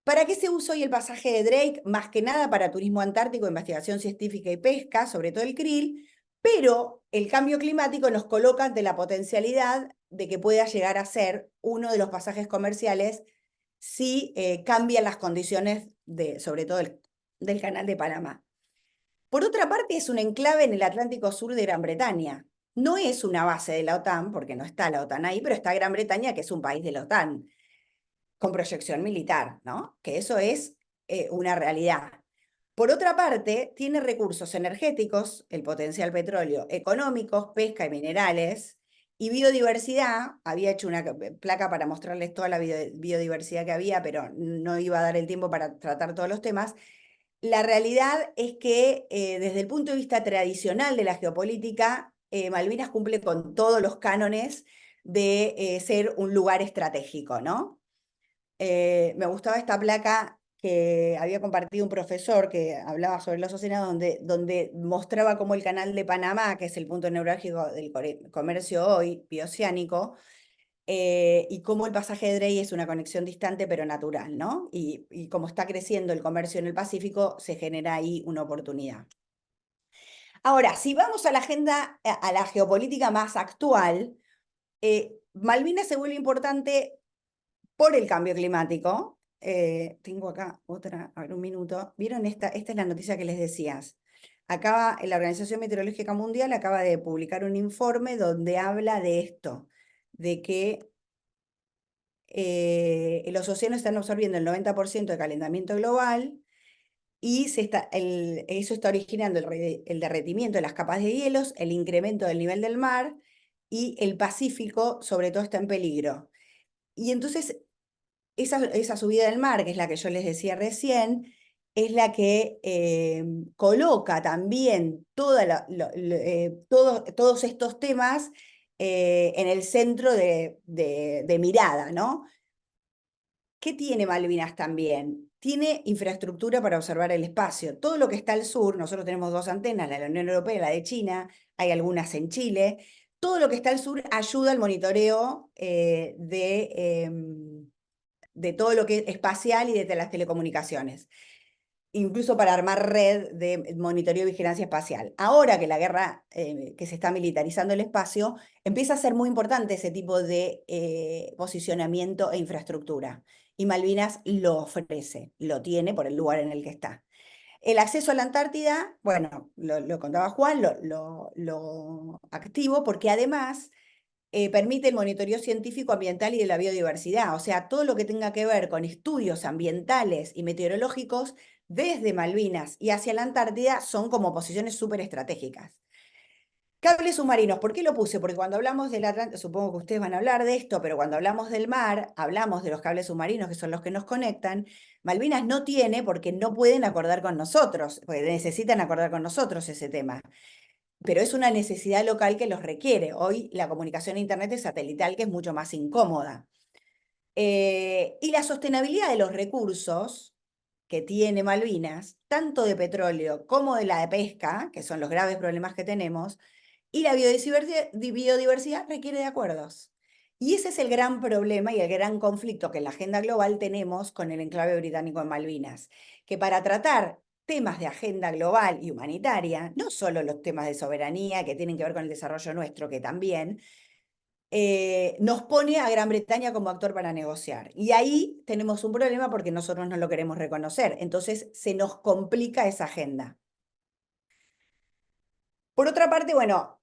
¿Para qué se usa hoy el pasaje de Drake? Más que nada para turismo antártico, investigación científica y pesca, sobre todo el krill, pero el cambio climático nos coloca ante la potencialidad de que pueda llegar a ser uno de los pasajes comerciales si cambian las condiciones, sobre todo del Canal de Panamá. Por otra parte, es un enclave en el Atlántico Sur de Gran Bretaña. No es una base de la OTAN, porque no está la OTAN ahí, pero está Gran Bretaña, que es un país de la OTAN con proyección militar, ¿no? Que eso es una realidad. Por otra parte, tiene recursos energéticos, el potencial petróleo, económicos, pesca y minerales, y biodiversidad. Había hecho una placa para mostrarles toda la biodiversidad que había, pero no iba a dar el tiempo para tratar todos los temas. La realidad es que desde el punto de vista tradicional de la geopolítica, Malvinas cumple con todos los cánones de ser un lugar estratégico, ¿no? Me gustaba esta placa que había compartido un profesor que hablaba sobre los océanos, donde mostraba cómo el canal de Panamá, que es el punto neurálgico del comercio hoy, bioceánico, y cómo el pasaje de Drake es una conexión distante pero natural, ¿no? Y como está creciendo el comercio en el Pacífico, se genera ahí una oportunidad. Ahora, si vamos a la agenda, a la geopolítica más actual, Malvinas se vuelve importante por el cambio climático. Tengo acá otra, a ver un minuto. ¿Vieron esta? Esta es la noticia que les decías. Acaba, la Organización Meteorológica Mundial acaba de publicar un informe donde habla de esto, de que los océanos están absorbiendo el 90% de calentamiento global y eso está originando el derretimiento de las capas de hielos, el incremento del nivel del mar y el Pacífico sobre todo está en peligro. Y entonces esa subida del mar, que es la que yo les decía recién, es la que coloca también todos estos temas en el centro de mirada, ¿no? ¿Qué tiene Malvinas también? Tiene infraestructura para observar el espacio. Todo lo que está al sur, nosotros tenemos dos antenas, la de la Unión Europea y la de China, hay algunas en Chile. Todo lo que está al sur ayuda al monitoreo de todo lo que es espacial y de las telecomunicaciones. incluso para armar red de monitoreo y vigilancia espacial. Ahora que la guerra, que se está militarizando el espacio, empieza a ser muy importante ese tipo de posicionamiento e infraestructura. Y Malvinas lo ofrece, lo tiene por el lugar en el que está. El acceso a la Antártida, bueno, lo contaba Juan, lo activo, porque además permite el monitoreo científico ambiental y de la biodiversidad, o sea, todo lo que tenga que ver con estudios ambientales y meteorológicos desde Malvinas y hacia la Antártida son como posiciones súper estratégicas. Cables submarinos, ¿por qué lo puse? Porque cuando hablamos del Atlántico, supongo que ustedes van a hablar de esto, pero cuando hablamos del mar, hablamos de los cables submarinos, que son los que nos conectan. Malvinas no tiene porque no pueden acordar con nosotros, porque necesitan acordar con nosotros ese tema. Pero es una necesidad local que los requiere. Hoy la comunicación a Internet es satelital, que es mucho más incómoda. Y la sostenibilidad de los recursos que tiene Malvinas, tanto de petróleo como de la de pesca, que son los graves problemas que tenemos, y la biodiversidad requiere de acuerdos. Y ese es el gran problema y el gran conflicto que en la agenda global tenemos con el enclave británico en Malvinas, que para tratar temas de agenda global y humanitaria, no solo los temas de soberanía que tienen que ver con el desarrollo nuestro, que también, nos pone a Gran Bretaña como actor para negociar. Y ahí tenemos un problema porque nosotros no lo queremos reconocer. Entonces se nos complica esa agenda. Por otra parte, bueno,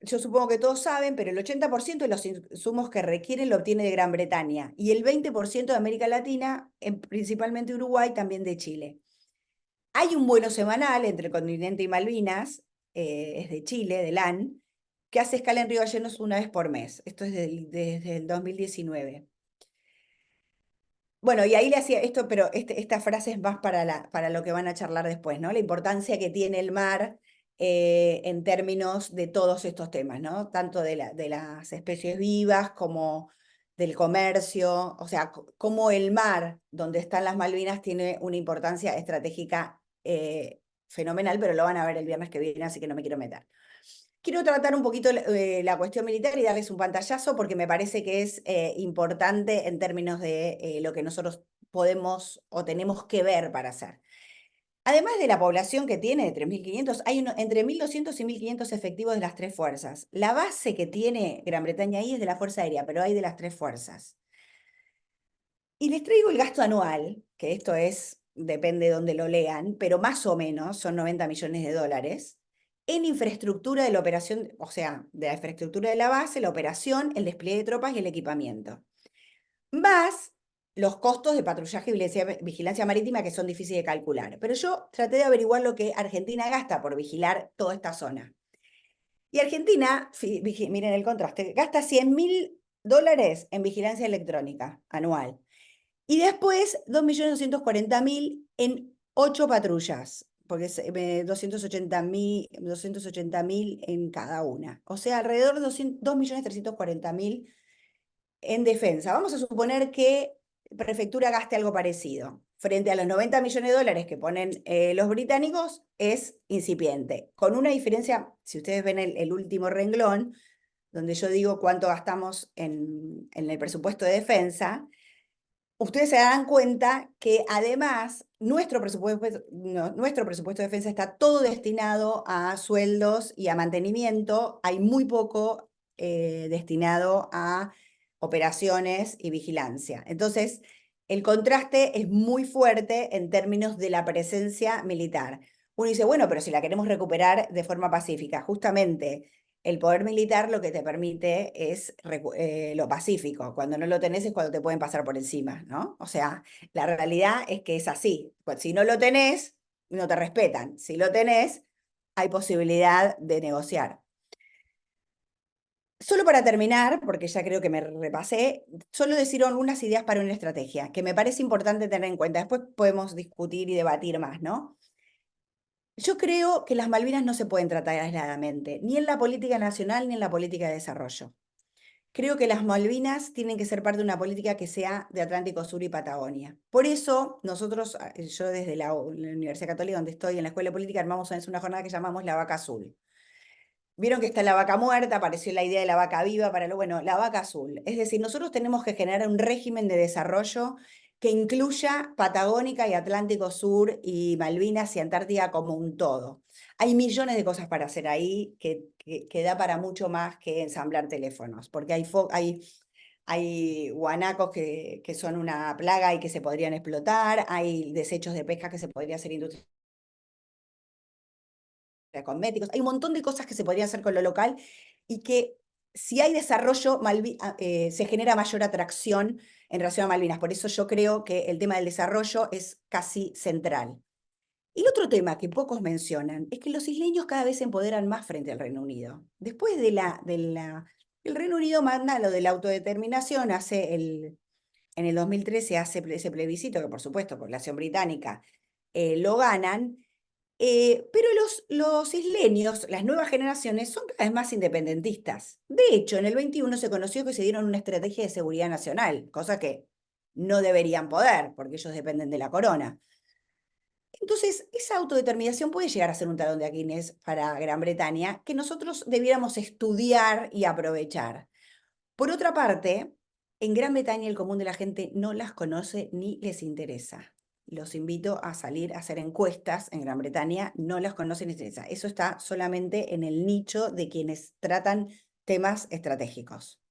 yo supongo que todos saben, pero el 80% de los insumos que requieren lo obtiene de Gran Bretaña y el 20% de América Latina, principalmente Uruguay, también de Chile. Hay un vuelo semanal entre el continente y Malvinas, es de Chile, de LAN, que hace escala en Río Gallegos una vez por mes. Esto es desde el 2019. Bueno, y ahí le hacía esto, pero esta frase es más para lo que van a charlar después, ¿no? La importancia que tiene el mar en términos de todos estos temas, ¿no? Tanto de las especies vivas como del comercio, o sea, cómo el mar donde están las Malvinas tiene una importancia estratégica fenomenal, pero lo van a ver el viernes que viene, así que no me quiero meter. Quiero tratar un poquito la cuestión militar y darles un pantallazo porque me parece que es importante en términos de lo que nosotros podemos o tenemos que ver para hacer. Además de la población que tiene de 3.500, hay entre 1.200 y 1.500 efectivos de las tres fuerzas. La base que tiene Gran Bretaña ahí es de la Fuerza Aérea, pero hay de las tres fuerzas. Y les traigo el gasto anual, que esto es, depende de dónde lo lean, pero más o menos son 90 millones de dólares, en infraestructura de la operación, o sea, de la infraestructura de la base, la operación, el despliegue de tropas y el equipamiento. Más los costos de patrullaje y vigilancia marítima que son difíciles de calcular. Pero yo traté de averiguar lo que Argentina gasta por vigilar toda esta zona. Y Argentina, miren el contraste, gasta 100.000 dólares en vigilancia electrónica anual. Y después 2.240.000 en 8 patrullas, porque es 280.000 en cada una. O sea, alrededor de 2.340.000 en defensa. Vamos a suponer que Prefectura gaste algo parecido. Frente a los 90 millones de dólares que ponen los británicos, es incipiente. Con una diferencia, si ustedes ven el último renglón, donde yo digo cuánto gastamos en el presupuesto de defensa, ustedes se darán cuenta que además nuestro presupuesto de defensa está todo destinado a sueldos y a mantenimiento. Hay muy poco destinado a operaciones y vigilancia. Entonces, el contraste es muy fuerte en términos de la presencia militar. Uno dice, bueno, pero si la queremos recuperar de forma pacífica, justamente el poder militar lo que te permite es lo pacífico. Cuando no lo tenés es cuando te pueden pasar por encima, ¿no? O sea, la realidad es que es así. Pues si no lo tenés, no te respetan. Si lo tenés, hay posibilidad de negociar. Solo para terminar, porque ya creo que me repasé, solo decir algunas ideas para una estrategia, que me parece importante tener en cuenta. Después podemos discutir y debatir más, ¿no? Yo creo que las Malvinas no se pueden tratar aisladamente, ni en la política nacional ni en la política de desarrollo. Creo que las Malvinas tienen que ser parte de una política que sea de Atlántico Sur y Patagonia. Por eso, nosotros, yo desde la Universidad Católica, donde estoy, en la Escuela de Política, armamos una jornada que llamamos la vaca azul. Vieron que está la vaca muerta, apareció la idea de la vaca viva para bueno, la vaca azul. Es decir, nosotros tenemos que generar un régimen de desarrollo que incluya Patagónica y Atlántico Sur y Malvinas y Antártida como un todo. Hay millones de cosas para hacer ahí que da para mucho más que ensamblar teléfonos, porque hay guanacos que son una plaga y que se podrían explotar, hay desechos de pesca que se podría hacer industria cosméticos, hay un montón de cosas que se podrían hacer con lo local y que si hay desarrollo, se genera mayor atracción en relación a Malvinas. Por eso yo creo que el tema del desarrollo es casi central. El otro tema que pocos mencionan es que los isleños cada vez se empoderan más frente al Reino Unido. Después el Reino Unido manda lo de la autodeterminación, en el 2013 hace ese plebiscito, que por supuesto, población británica, lo ganan, pero los isleños, las nuevas generaciones, son cada vez más independentistas. De hecho, en el 21 se conoció que se dieron una estrategia de seguridad nacional, cosa que no deberían poder, porque ellos dependen de la corona. Entonces, esa autodeterminación puede llegar a ser un talón de Aquiles para Gran Bretaña que nosotros debiéramos estudiar y aprovechar. Por otra parte, en Gran Bretaña el común de la gente no las conoce ni les interesa. Los invito a salir a hacer encuestas en Gran Bretaña, no las conocen ni les interesa. Eso está solamente en el nicho de quienes tratan temas estratégicos.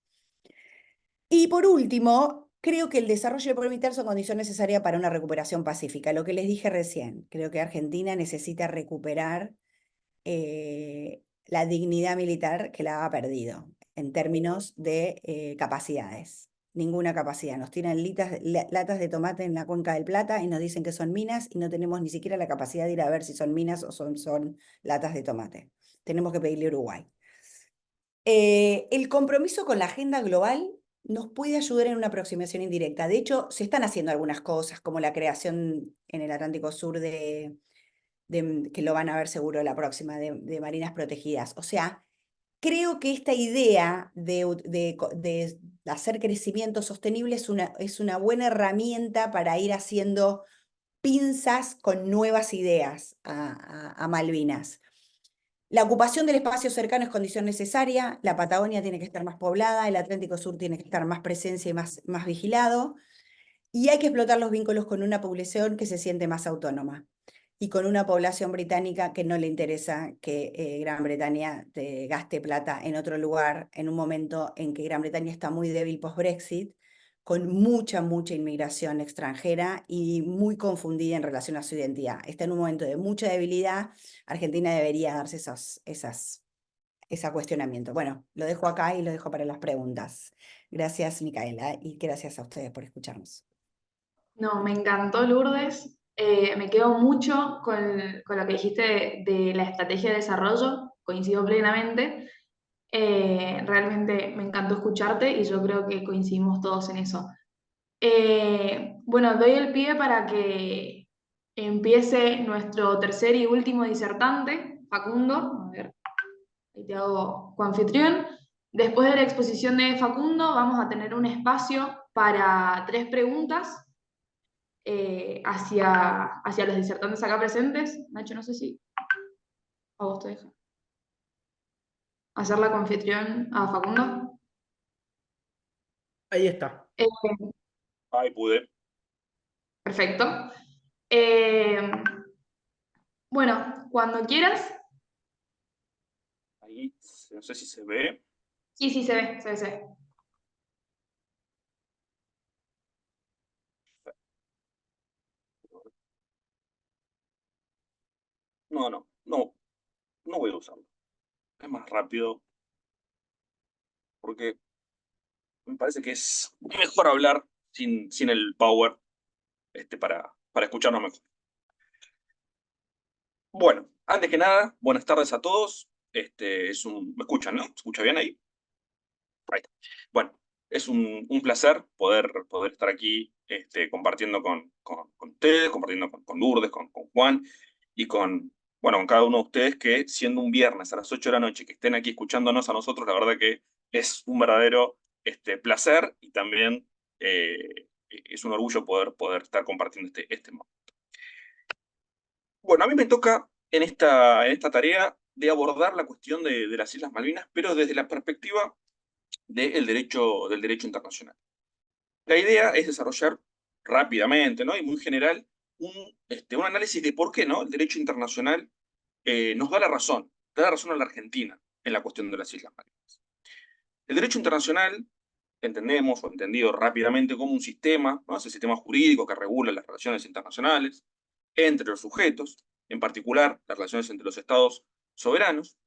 Y por último, creo que el desarrollo del militar son condición necesaria para una recuperación pacífica. Lo que les dije recién, creo que Argentina necesita recuperar la dignidad militar que la ha perdido en términos de capacidades. Ninguna capacidad. Nos tiran latas de tomate en la Cuenca del Plata y nos dicen que son minas y no tenemos ni siquiera la capacidad de ir a ver si son minas o son latas de tomate. Tenemos que pedirle a Uruguay. El compromiso con la agenda global nos puede ayudar en una aproximación indirecta. De hecho, se están haciendo algunas cosas, como la creación en el Atlántico Sur que lo van a ver seguro la próxima, de marinas protegidas. O sea, creo que esta idea de hacer crecimiento sostenible es una buena herramienta para ir haciendo pinzas con nuevas ideas a Malvinas. La ocupación del espacio cercano es condición necesaria, la Patagonia tiene que estar más poblada, el Atlántico Sur tiene que estar más presencia y más vigilado, y hay que explotar los vínculos con una población que se siente más autónoma y con una población británica que no le interesa que Gran Bretaña gaste plata en otro lugar en un momento en que Gran Bretaña está muy débil post-Brexit, con mucha inmigración extranjera y muy confundida en relación a su identidad. Está en un momento de mucha debilidad. Argentina debería darse ese cuestionamiento. Bueno, lo dejo acá y lo dejo para las preguntas. Gracias, Micaela, y gracias a ustedes por escucharnos. No, me encantó Lourdes. Me quedo mucho con lo que dijiste de la estrategia de desarrollo, coincido plenamente. Realmente me encantó escucharte y yo creo que coincidimos todos en eso. Bueno, doy el pie para que empiece nuestro tercer y último disertante, Facundo. A ver, ahí te hago coanfitrión. Después de la exposición de Facundo, vamos a tener un espacio para 3 preguntas hacia los disertantes acá presentes. Nacho, no sé si a vos te deja hacer la coanfitrión a Facundo. Ahí está. Eh, Ahí pude. Perfecto. Eh, bueno, cuando quieras. Ahí, no sé si se ve. Sí, sí, se ve, se ve, se ve. No voy a usarlo. Es más rápido porque me parece que es mejor hablar sin el power para escucharnos mejor. Bueno, antes que nada, buenas tardes a todos. ¿Me escuchan, no? ¿Se escucha bien ahí? Ahí está. Bueno, es un placer poder estar aquí compartiendo con ustedes, compartiendo con Lourdes, con Juan y con cada uno de ustedes que siendo un viernes a las 8 de la noche que estén aquí escuchándonos a nosotros, la verdad que es un verdadero placer y también es un orgullo poder estar compartiendo este momento. Bueno, a mí me toca en esta tarea de abordar la cuestión de las Islas Malvinas, pero desde la perspectiva del derecho internacional. La idea es desarrollar rápidamente, ¿no? Y muy general, un análisis de por qué, ¿no? El derecho internacional nos da la razón a la Argentina en la cuestión de las Islas Malvinas. El derecho internacional entendemos o entendido rápidamente como un sistema, ¿no? Es el sistema jurídico que regula las relaciones internacionales entre los sujetos, en particular las relaciones entre los estados soberanos,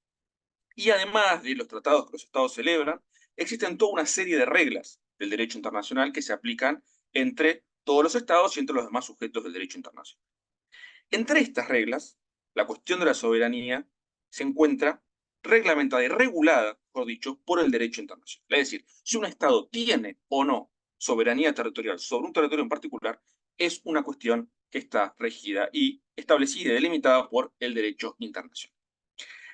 y además de los tratados que los estados celebran, existen toda una serie de reglas del derecho internacional que se aplican entre todos los estados y entre los demás sujetos del derecho internacional. Entre estas reglas, la cuestión de la soberanía se encuentra reglamentada y regulada, mejor dicho, por el derecho internacional. Es decir, si un Estado tiene o no soberanía territorial sobre un territorio en particular, es una cuestión que está regida y establecida y delimitada por el derecho internacional.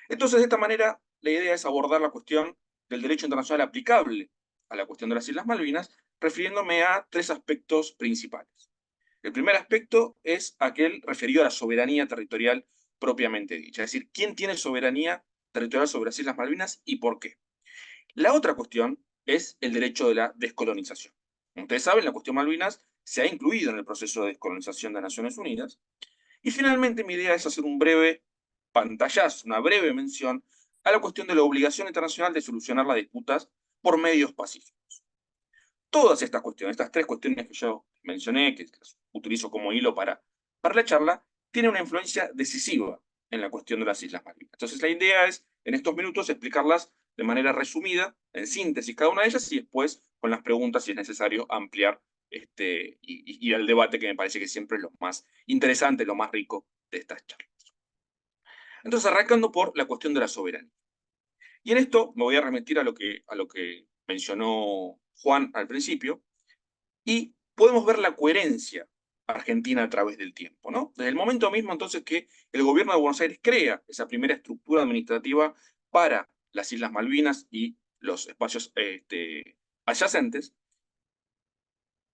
Entonces, de esta manera, la idea es abordar la cuestión del derecho internacional aplicable a la cuestión de las Islas Malvinas, refiriéndome a tres aspectos principales. El primer aspecto es aquel referido a la soberanía territorial propiamente dicha, es decir, quién tiene soberanía territorial sobre las Islas Malvinas y por qué. La otra cuestión es el derecho de la descolonización. Como ustedes saben, la cuestión Malvinas se ha incluido en el proceso de descolonización de Naciones Unidas. Y finalmente mi idea es hacer un breve pantallazo, una breve mención a la cuestión de la obligación internacional de solucionar las disputas por medios pacíficos. Todas estas cuestiones, estas tres cuestiones que yo mencioné, que las utilizo como hilo para la charla, tienen una influencia decisiva en la cuestión de las Islas Malvinas. Entonces la idea es, en estos minutos, explicarlas de manera resumida, en síntesis cada una de ellas, y después, con las preguntas, si es necesario, ampliar y al debate, que me parece que siempre es lo más interesante, lo más rico de estas charlas. Entonces, arrancando por la cuestión de la soberanía. Y en esto me voy a remitir a lo que mencionó Juan al principio, y podemos ver la coherencia argentina a través del tiempo, ¿no? Desde el momento mismo, entonces, que el gobierno de Buenos Aires crea esa primera estructura administrativa para las Islas Malvinas y los espacios adyacentes,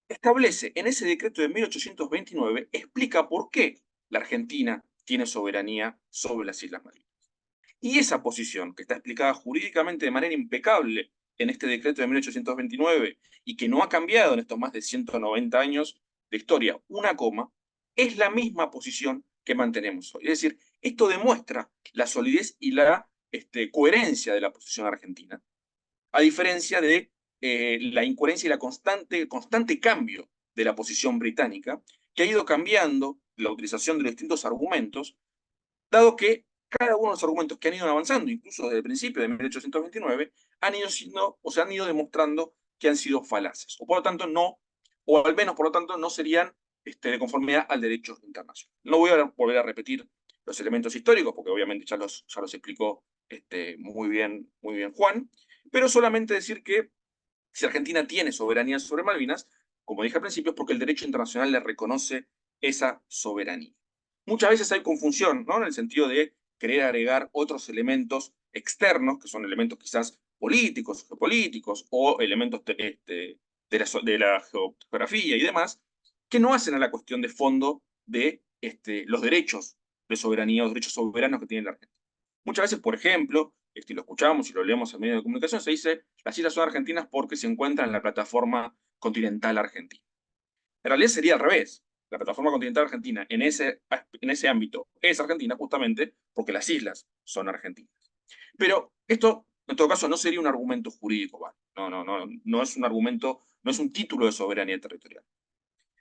establece en ese decreto de 1829, explica por qué la Argentina tiene soberanía sobre las Islas Malvinas. Y esa posición, que está explicada jurídicamente de manera impecable en este decreto de 1829 y que no ha cambiado en estos más de 190 años de historia, una coma, es la misma posición que mantenemos hoy. Es decir, esto demuestra la solidez y la coherencia de la posición argentina, a diferencia de la incoherencia y la constante cambio de la posición británica, que ha ido cambiando la utilización de los distintos argumentos, dado que cada uno de los argumentos que han ido avanzando, incluso desde el principio de 1829, han ido siendo, o se han ido demostrando que han sido falaces, o por lo tanto no, o al menos por lo tanto no serían de conformidad al derecho internacional. No voy a volver a repetir los elementos históricos, porque obviamente ya los explicó muy bien Juan, pero solamente decir que si Argentina tiene soberanía sobre Malvinas, como dije al principio, es porque el derecho internacional le reconoce esa soberanía. Muchas veces hay confusión, ¿no? En el sentido de querer agregar otros elementos externos, que son elementos quizás políticos, geopolíticos, o elementos de la geografía y demás, que no hacen a la cuestión de fondo de los derechos de soberanía o derechos soberanos que tiene la Argentina. Muchas veces, por ejemplo, lo escuchamos y lo leemos en medios de comunicación, se dice las islas son argentinas porque se encuentran en la plataforma continental argentina. En realidad sería al revés. La plataforma continental argentina en ese ámbito es argentina justamente porque las islas son argentinas. Pero esto, en todo caso, no sería un argumento jurídico, ¿vale? No es un argumento, no es un título de soberanía territorial.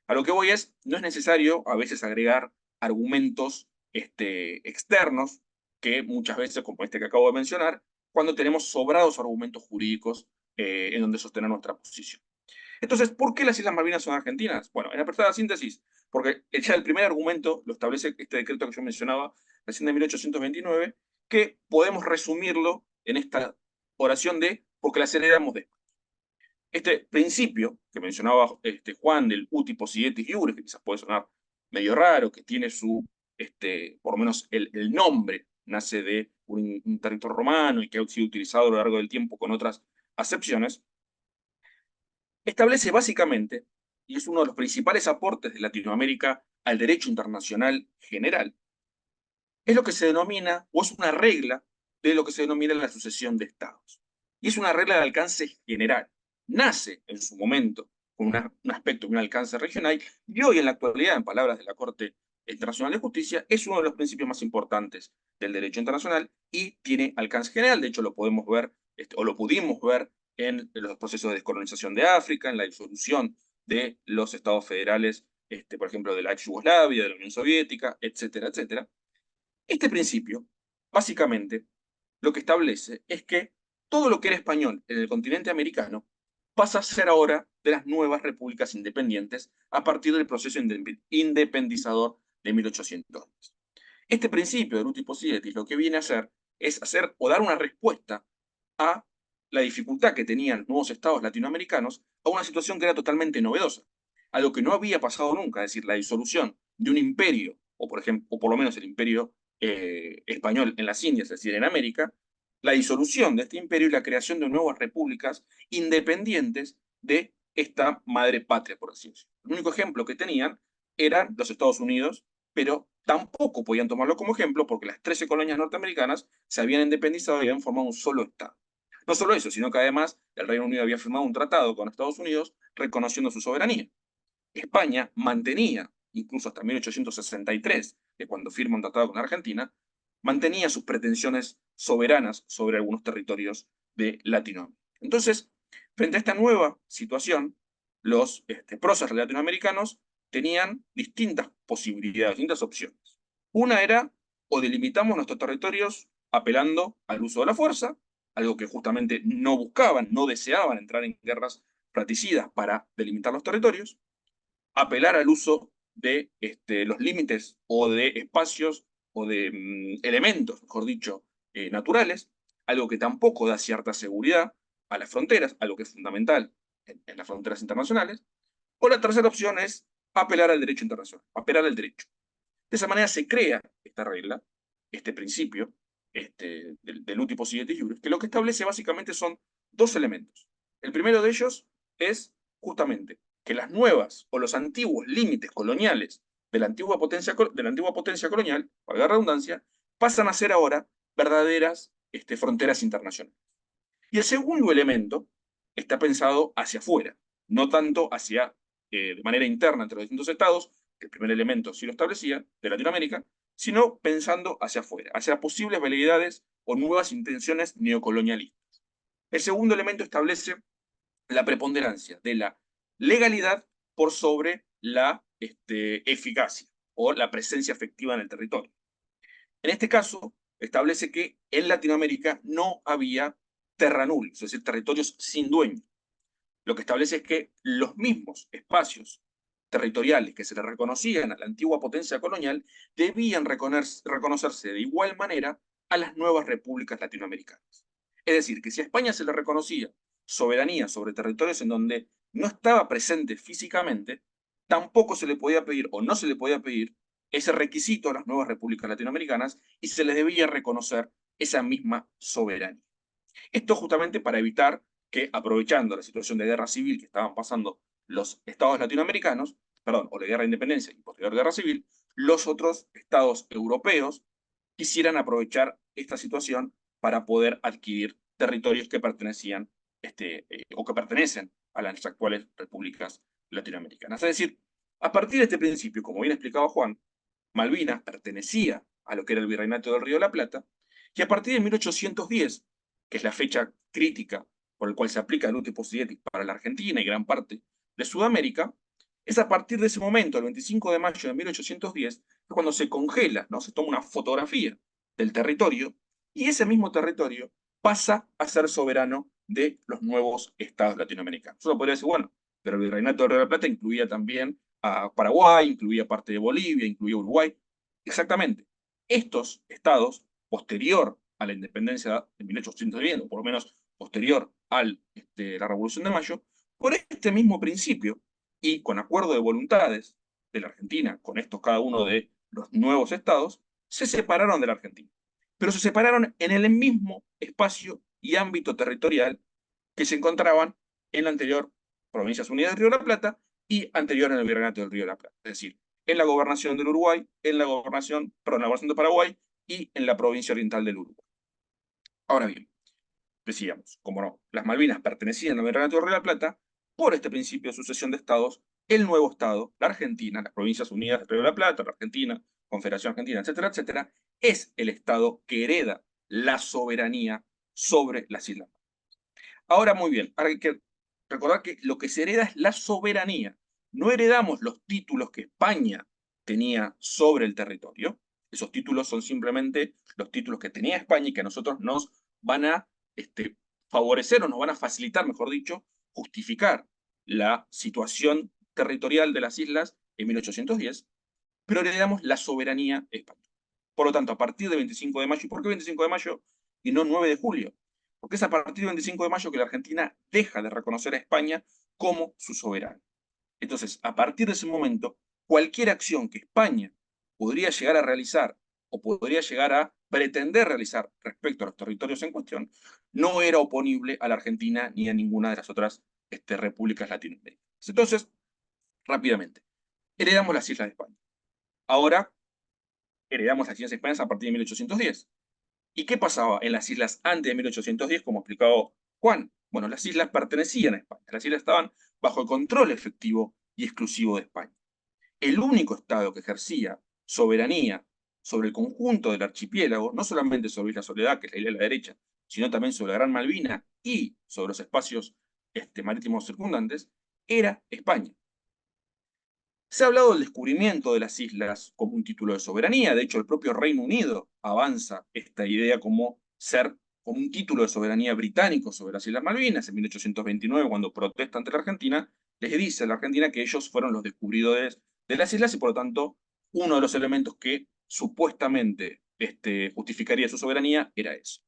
A lo que voy es, no es necesario a veces agregar argumentos externos, que muchas veces, como este que acabo de mencionar, cuando tenemos sobrados argumentos jurídicos en donde sostener nuestra posición. Entonces, ¿por qué las Islas Malvinas son argentinas? Bueno, en apretada síntesis, porque ya el primer argumento lo establece este decreto que yo mencionaba, recién de 1829, que podemos resumirlo en esta oración de porque las heredamos de. Este principio que mencionaba Juan del uti possidetis iure, que quizás puede sonar medio raro, que tiene por lo menos el nombre, nace de un territorio romano y que ha sido utilizado a lo largo del tiempo con otras acepciones, establece básicamente, y es uno de los principales aportes de Latinoamérica al derecho internacional general, es lo que se denomina, o es una regla de lo que se denomina la sucesión de estados. Y es una regla de alcance general. Nace en su momento con un aspecto y un alcance regional, y hoy en la actualidad, en palabras de la Corte Internacional de Justicia, es uno de los principios más importantes del derecho internacional y tiene alcance general. De hecho, lo podemos ver, o lo pudimos ver en los procesos de descolonización de África, en la disolución de los estados federales, por ejemplo, de la ex Yugoslavia, de la Unión Soviética, etcétera, etcétera. Este principio, básicamente, lo que establece es que todo lo que era español en el continente americano pasa a ser ahora de las nuevas repúblicas independientes a partir del proceso independizador de 1810. Este principio de Lutis Possidetis lo que viene a hacer es hacer o dar una respuesta a la dificultad que tenían los nuevos estados latinoamericanos a una situación que era totalmente novedosa, algo que no había pasado nunca, es decir, la disolución de un imperio, o por ejemplo, o por lo menos el imperio español en las Indias, es decir, en América, la disolución de este imperio y la creación de nuevas repúblicas independientes de esta madre patria, por así decirlo. El único ejemplo que tenían eran los Estados Unidos, pero tampoco podían tomarlo como ejemplo porque las 13 colonias norteamericanas se habían independizado y habían formado un solo Estado. No solo eso, sino que además el Reino Unido había firmado un tratado con Estados Unidos reconociendo su soberanía. España mantenía, incluso hasta 1863, que cuando firma un tratado con Argentina, mantenía sus pretensiones soberanas sobre algunos territorios de Latinoamérica. Entonces, frente a esta nueva situación, los próceres latinoamericanos tenían distintas posibilidades, distintas opciones. Una era, o delimitamos nuestros territorios apelando al uso de la fuerza, algo que justamente no buscaban, no deseaban entrar en guerras fratricidas para delimitar los territorios, apelar al uso de los límites o de espacios o de elementos, mejor dicho, naturales, algo que tampoco da cierta seguridad a las fronteras, algo que es fundamental en las fronteras internacionales. O la tercera opción es apelar al derecho internacional, apelar al derecho. De esa manera se crea esta regla, este principio, del uti possidetis iuris, que lo que establece básicamente son dos elementos. El primero de ellos es justamente que las nuevas o los antiguos límites coloniales de la antigua potencia colonial, valga la redundancia, pasan a ser ahora verdaderas fronteras internacionales. Y el segundo elemento está pensado hacia afuera, no tanto hacia, de manera interna entre los distintos estados, que el primer elemento sí lo establecía, de Latinoamérica, sino pensando hacia afuera, hacia posibles veleidades o nuevas intenciones neocolonialistas. El segundo elemento establece la preponderancia de la legalidad por sobre la eficacia o la presencia efectiva en el territorio. En este caso, establece que en Latinoamérica no había terra nullius, es decir, territorios sin dueño. Lo que establece es que los mismos espacios territoriales que se le reconocían a la antigua potencia colonial debían reconocerse de igual manera a las nuevas repúblicas latinoamericanas. Es decir, que si a España se le reconocía soberanía sobre territorios en donde no estaba presente físicamente, tampoco se le podía pedir o no se le podía pedir ese requisito a las nuevas repúblicas latinoamericanas y se les debía reconocer esa misma soberanía. Esto justamente para evitar que, aprovechando la situación de guerra civil que estaban pasando los estados latinoamericanos, perdón, o de guerra de independencia y posterior guerra civil, los otros estados europeos quisieran aprovechar esta situación para poder adquirir territorios que pertenecían o que pertenecen a las actuales repúblicas latinoamericanas. Es decir, a partir de este principio, como bien explicaba Juan, Malvinas pertenecía a lo que era el Virreinato del Río de la Plata, y a partir de 1810, que es la fecha crítica por la cual se aplica el uti possidetis para la Argentina y gran parte de Sudamérica, es a partir de ese momento, el 25 de mayo de 1810, cuando se congela, ¿no? Se toma una fotografía del territorio, y ese mismo territorio pasa a ser soberano de los nuevos estados latinoamericanos. Uno podría decir, bueno, pero el Virreinato del Río de la Plata incluía también a Paraguay, incluía parte de Bolivia, incluía Uruguay. Exactamente. Estos estados, posterior a la independencia de 1810, o por lo menos posterior a la Revolución de Mayo, por este mismo principio y con acuerdo de voluntades de la Argentina, con estos cada uno de los nuevos estados, se separaron de la Argentina. Pero se separaron en el mismo espacio y ámbito territorial que se encontraban en la anterior Provincias Unidas del Río de la Plata y anterior en el Virreinato del Río de la Plata. Es decir, en la gobernación del Uruguay, en la gobernación de Paraguay y en la provincia oriental del Uruguay. Ahora bien, decíamos, como no, las Malvinas pertenecían al Virreinato del Río de la Plata, por este principio de sucesión de estados, el nuevo estado, la Argentina, las Provincias Unidas del Río de la Plata, la Argentina, Confederación Argentina, etcétera, etcétera, es el estado que hereda la soberanía sobre las islas. Ahora, muy bien, ahora hay que recordar que lo que se hereda es la soberanía. No heredamos los títulos que España tenía sobre el territorio. Esos títulos son simplemente los títulos que tenía España y que a nosotros nos van a favorecer o nos van a facilitar, mejor dicho, justificar la situación territorial de las islas en 1810, pero heredamos la soberanía española. Por lo tanto, a partir del 25 de mayo, ¿y por qué 25 de mayo y no 9 de julio? Porque es a partir del 25 de mayo que la Argentina deja de reconocer a España como su soberano. Entonces, a partir de ese momento, cualquier acción que España podría llegar a realizar o podría llegar a pretender realizar respecto a los territorios en cuestión, no era oponible a la Argentina ni a ninguna de las otras repúblicas latinoamericanas. Entonces, rápidamente, heredamos las islas de España. Ahora, heredamos las islas de España a partir de 1810. ¿Y qué pasaba en las islas antes de 1810, como explicado Juan? Bueno, las islas pertenecían a España. Las islas estaban bajo el control efectivo y exclusivo de España. El único estado que ejercía soberanía sobre el conjunto del archipiélago, no solamente sobre Isla Soledad, que es la isla de la derecha, sino también sobre la Gran Malvina y sobre los espacios marítimos circundantes, era España. Se ha hablado del descubrimiento de las islas como un título de soberanía. De hecho, el propio Reino Unido avanza esta idea como un título de soberanía británico sobre las Islas Malvinas. En 1829, cuando protesta ante la Argentina, les dice a la Argentina que ellos fueron los descubridores de las islas y, por lo tanto, uno de los elementos que supuestamente justificaría su soberanía era eso.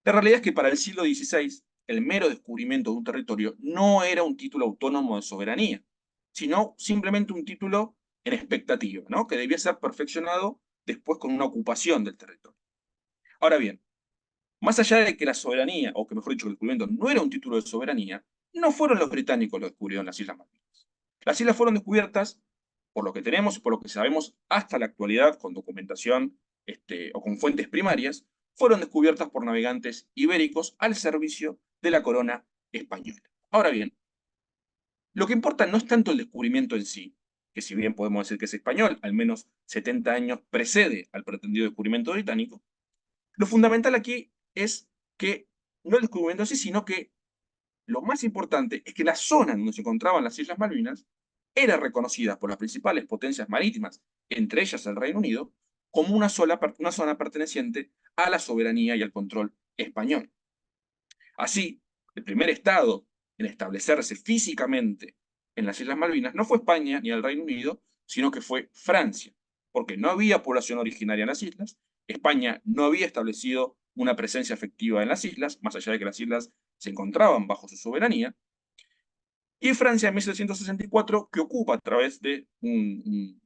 La realidad es que para el siglo XVI, el mero descubrimiento de un territorio no era un título autónomo de soberanía, sino simplemente un título en expectativa, ¿no? Que debía ser perfeccionado después con una ocupación del territorio. Ahora bien, más allá de que la soberanía, o que mejor dicho, el descubrimiento no era un título de soberanía, no fueron los británicos los que descubrieron las Islas Malvinas. Las islas fueron descubiertas, por lo que tenemos y por lo que sabemos hasta la actualidad, con documentación o con fuentes primarias, fueron descubiertas por navegantes ibéricos al servicio de la corona española. Ahora bien, lo que importa no es tanto el descubrimiento en sí, que si bien podemos decir que es español, al menos 70 años precede al pretendido descubrimiento británico, lo fundamental aquí es que no el descubrimiento en sí, sino que lo más importante es que la zona en donde se encontraban las Islas Malvinas era reconocida por las principales potencias marítimas, entre ellas el Reino Unido, como una zona perteneciente a la soberanía y al control español. Así, el primer estado en establecerse físicamente en las Islas Malvinas no fue España ni el Reino Unido, sino que fue Francia, porque no había población originaria en las islas, España no había establecido una presencia efectiva en las islas, más allá de que las islas se encontraban bajo su soberanía, y Francia en 1764, que ocupa a través de un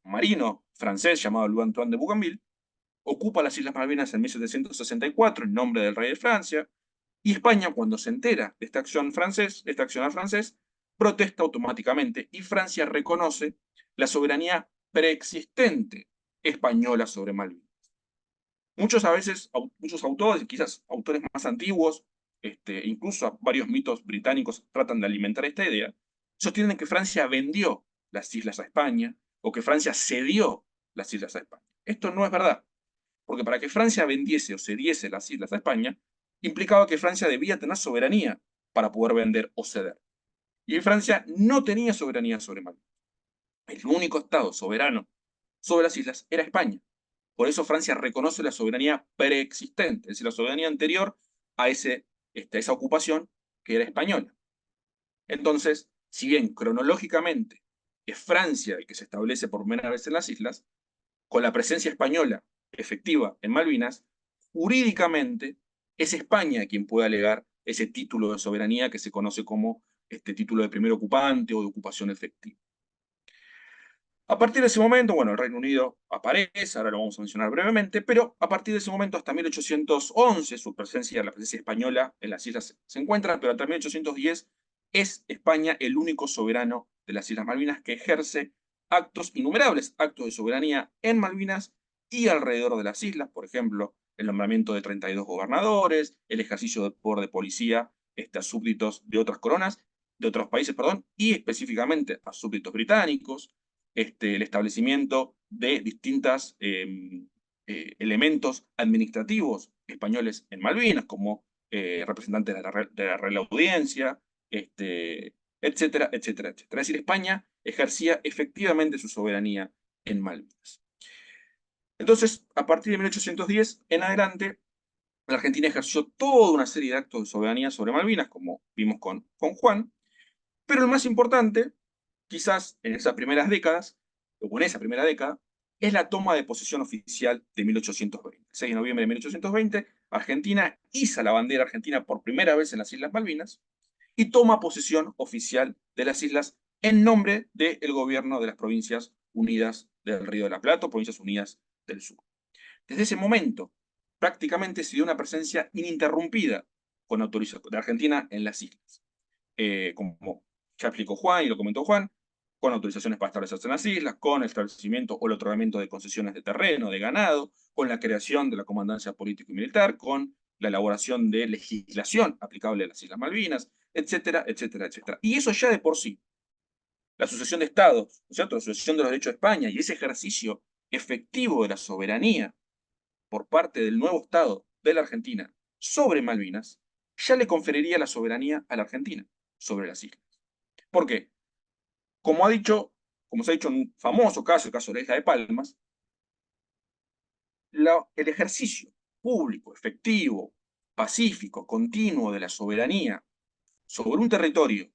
marino francés llamado Louis Antoine de Bougainville, ocupa las Islas Malvinas en 1764 en nombre del rey de Francia, y España, cuando se entera de esta acción al francés, protesta automáticamente y Francia reconoce la soberanía preexistente española sobre Malvinas. Muchos autores, quizás autores más antiguos, incluso varios mitos británicos tratan de alimentar esta idea, sostienen que Francia vendió las islas a España o que Francia cedió las islas a España. Esto no es verdad, porque para que Francia vendiese o cediese las islas a España, implicaba que Francia debía tener soberanía para poder vender o ceder. Y Francia no tenía soberanía sobre Malvinas. El único estado soberano sobre las islas era España. Por eso Francia reconoce la soberanía preexistente, es decir, la soberanía anterior a esa ocupación que era española. Entonces, si bien cronológicamente es Francia el que se establece por primera vez en las islas, con la presencia española efectiva en Malvinas, jurídicamente es España quien puede alegar ese título de soberanía que se conoce como título de primer ocupante o de ocupación efectiva. A partir de ese momento, bueno, el Reino Unido aparece, ahora lo vamos a mencionar brevemente, pero a partir de ese momento hasta 1811, la presencia española en las islas se encuentra, pero hasta 1810 es España el único soberano de las Islas Malvinas que ejerce innumerables actos de soberanía en Malvinas y alrededor de las islas, por ejemplo, el nombramiento de 32 gobernadores, el ejercicio del poder de policía a súbditos de otras coronas, de otros países, perdón, y específicamente a súbditos británicos, el establecimiento de distintos elementos administrativos españoles en Malvinas, como representantes de la Real Audiencia, etcétera, etcétera, etcétera. Es decir, España ejercía efectivamente su soberanía en Malvinas. Entonces, a partir de 1810 en adelante, la Argentina ejerció toda una serie de actos de soberanía sobre Malvinas, como vimos con Juan, pero el más importante, quizás en esas primeras décadas, o en esa primera década, es la toma de posesión oficial de 1820. El 6 de noviembre de 1820, Argentina iza la bandera argentina por primera vez en las Islas Malvinas y toma posesión oficial de las islas en nombre del gobierno de las Provincias Unidas del Río de la Plata, Provincias Unidas del Sur. Desde ese momento, prácticamente se dio una presencia ininterrumpida con autorización de Argentina en las islas. Como ya explicó Juan y lo comentó Juan, con autorizaciones para establecerse en las islas, con el establecimiento o el otorgamiento de concesiones de terreno, de ganado, con la creación de la comandancia política y militar, con la elaboración de legislación aplicable a las Islas Malvinas, etcétera, etcétera, etcétera. Y eso ya de por sí, la sucesión de estados, ¿no es cierto? La sucesión de los derechos de España y ese ejercicio efectivo de la soberanía por parte del nuevo Estado de la Argentina sobre Malvinas, ya le conferiría la soberanía a la Argentina sobre las islas. ¿Por qué? Como se ha dicho en un famoso caso, el caso de la isla de Palmas, el ejercicio público, efectivo, pacífico, continuo de la soberanía sobre un territorio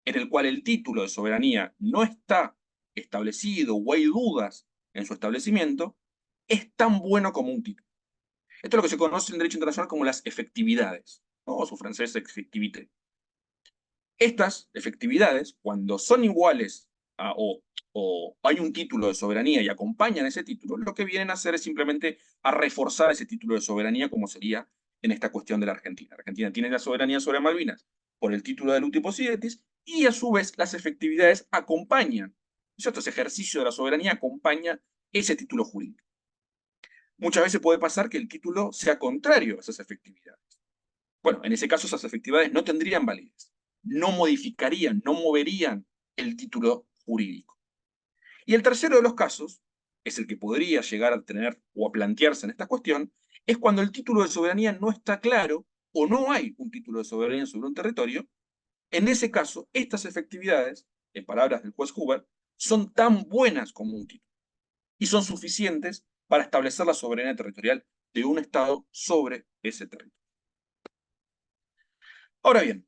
en el cual el título de soberanía no está establecido o hay dudas en su establecimiento, es tan bueno como un título. Esto es lo que se conoce en derecho internacional como las efectividades, ¿no? O su francés effectivité. Estas efectividades, cuando son iguales o hay un título de soberanía y acompañan ese título, lo que vienen a hacer es simplemente a reforzar ese título de soberanía, como sería en esta cuestión de la Argentina. La Argentina tiene la soberanía sobre Malvinas por el título de Luti Possidetis y a su vez las efectividades acompañan, ¿cierto? Ese ejercicio de la soberanía acompaña ese título jurídico. Muchas veces puede pasar que el título sea contrario a esas efectividades. Bueno, en ese caso esas efectividades no tendrían validez, no modificarían, no moverían el título jurídico. Y el tercero de los casos, es el que podría llegar a tener o a plantearse en esta cuestión, es cuando el título de soberanía no está claro o no hay un título de soberanía sobre un territorio. En ese caso, estas efectividades, en palabras del juez Huber, son tan buenas como un título y son suficientes para establecer la soberanía territorial de un Estado sobre ese territorio. Ahora bien,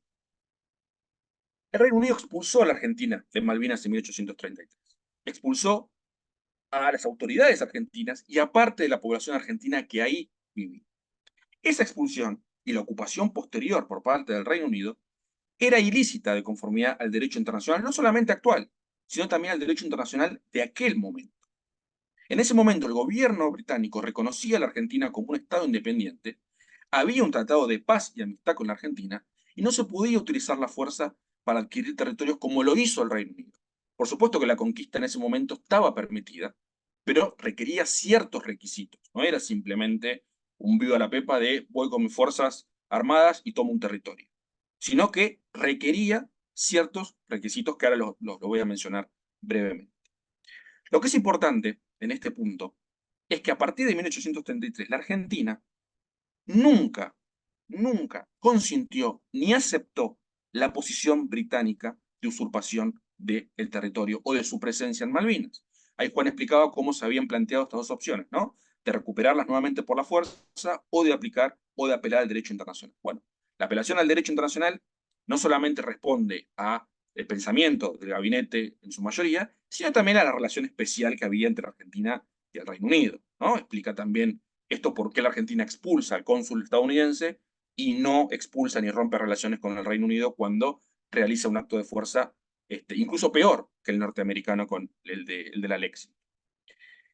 el Reino Unido expulsó a la Argentina de Malvinas en 1833. Expulsó a las autoridades argentinas y a parte de la población argentina que ahí vivía. Esa expulsión y la ocupación posterior por parte del Reino Unido era ilícita de conformidad al derecho internacional, no solamente actual, sino también al derecho internacional de aquel momento. En ese momento el gobierno británico reconocía a la Argentina como un Estado independiente, había un tratado de paz y amistad con la Argentina y no se podía utilizar la fuerza para adquirir territorios como lo hizo el Reino Unido. Por supuesto que la conquista en ese momento estaba permitida, pero requería ciertos requisitos. No era simplemente un viva la pepa de voy con mis fuerzas armadas y tomo un territorio, sino que requería ciertos requisitos que ahora los voy a mencionar brevemente. Lo que es importante en este punto es que a partir de 1833 la Argentina nunca, nunca consintió ni aceptó la posición británica de usurpación del territorio o de su presencia en Malvinas. Ahí Juan explicaba cómo se habían planteado estas dos opciones, ¿no? De recuperarlas nuevamente por la fuerza o de aplicar o de apelar al derecho internacional. Bueno, la apelación al derecho internacional no solamente responde a el pensamiento del gabinete en su mayoría, sino también a la relación especial que había entre Argentina y el Reino Unido, ¿no? Explica también esto por qué la Argentina expulsa al cónsul estadounidense y no expulsa ni rompe relaciones con el Reino Unido cuando realiza un acto de fuerza incluso peor que el norteamericano con el de la Lexington.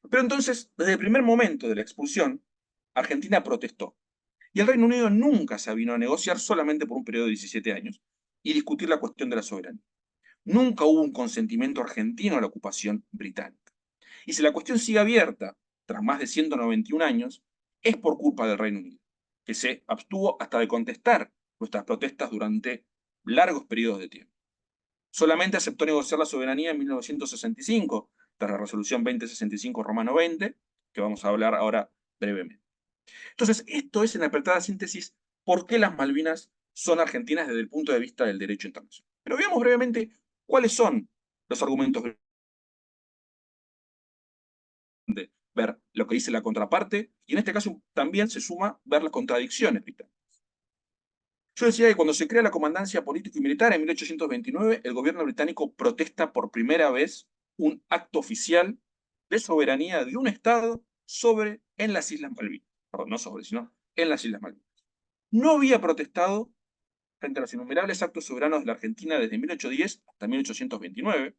Pero entonces, desde el primer momento de la expulsión, Argentina protestó. Y el Reino Unido nunca se vino a negociar solamente por un periodo de 17 años y discutir la cuestión de la soberanía. Nunca hubo un consentimiento argentino a la ocupación británica. Y si la cuestión sigue abierta, tras más de 191 años, es por culpa del Reino Unido, que se abstuvo hasta de contestar nuestras protestas durante largos periodos de tiempo. Solamente aceptó negociar la soberanía en 1965, tras la resolución 2065 Romano 20, que vamos a hablar ahora brevemente. Entonces, esto es en apretada síntesis por qué las Malvinas son argentinas desde el punto de vista del derecho internacional. Pero veamos brevemente cuáles son los argumentos de ver lo que dice la contraparte, y en este caso también se suma ver las contradicciones británicas. Yo decía que cuando se crea la comandancia político y militar en 1829, el gobierno británico protesta por primera vez un acto oficial de soberanía de un Estado en las Islas Malvinas. Perdón, no sobre, sino en las Islas Malvinas. No había protestado frente a los innumerables actos soberanos de la Argentina desde 1810 hasta 1829.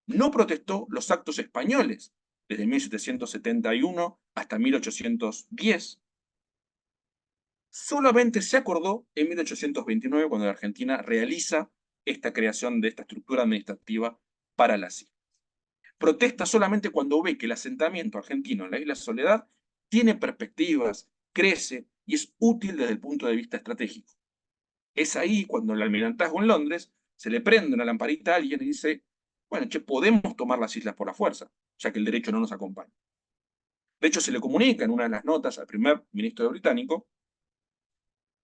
No protestó los actos españoles desde 1771 hasta 1810. Solamente se acordó en 1829 cuando la Argentina realiza esta creación de esta estructura administrativa para las islas. Protesta solamente cuando ve que el asentamiento argentino en la isla Soledad tiene perspectivas, crece y es útil desde el punto de vista estratégico. Es ahí cuando el almirantazgo en Londres se le prende una lamparita a alguien y dice, bueno, che, podemos tomar las islas por la fuerza, ya que el derecho no nos acompaña. De hecho, se le comunica en una de las notas al primer ministro británico,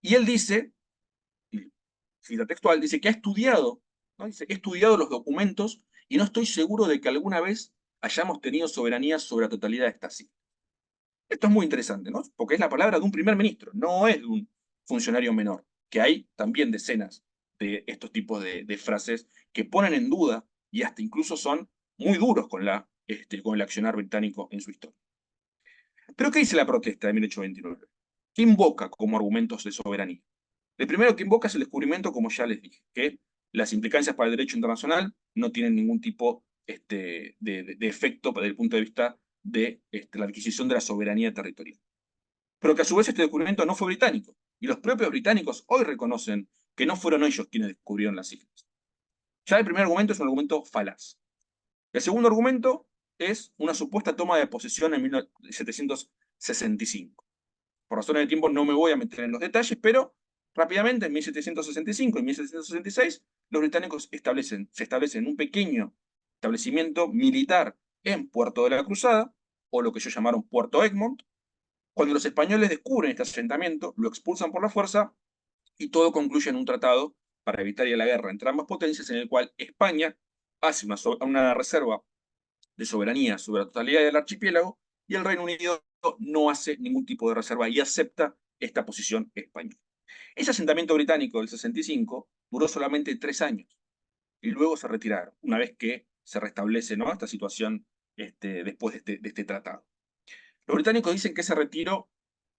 y él dice, cita textual, dice que ha estudiado, ¿no? Dice, he estudiado los documentos y no estoy seguro de que alguna vez hayamos tenido soberanía sobre la totalidad de estas islas. Esto es muy interesante, ¿no? Porque es la palabra de un primer ministro, no es de un funcionario menor, que hay también decenas de estos tipos de frases que ponen en duda y hasta incluso son muy duros con el accionar británico en su historia. ¿Pero qué dice la protesta de 1829? ¿Qué invoca como argumentos de soberanía? El primero que invoca es el descubrimiento, como ya les dije, que las implicancias para el derecho internacional no tienen ningún tipo de efecto desde el punto de vista de la adquisición de la soberanía territorial. Pero que a su vez este descubrimiento no fue británico, y los propios británicos hoy reconocen que no fueron ellos quienes descubrieron las islas. Ya el primer argumento es un argumento falaz. El segundo argumento es una supuesta toma de posesión en 1765. Por razones de tiempo no me voy a meter en los detalles, pero rápidamente en 1765 y 1766 los británicos se establecen un pequeño establecimiento militar en Puerto de la Cruzada, o lo que ellos llamaron Puerto Egmont. Cuando los españoles descubren este asentamiento, lo expulsan por la fuerza y todo concluye en un tratado para evitar la guerra entre ambas potencias, en el cual España hace una reserva de soberanía sobre la totalidad del archipiélago y el Reino Unido no hace ningún tipo de reserva y acepta esta posición española. Ese asentamiento británico del 65 duró solamente 3 años y luego se retiraron, una vez que se restablece, ¿no?, esta situación después de este tratado. Los británicos dicen que ese retiro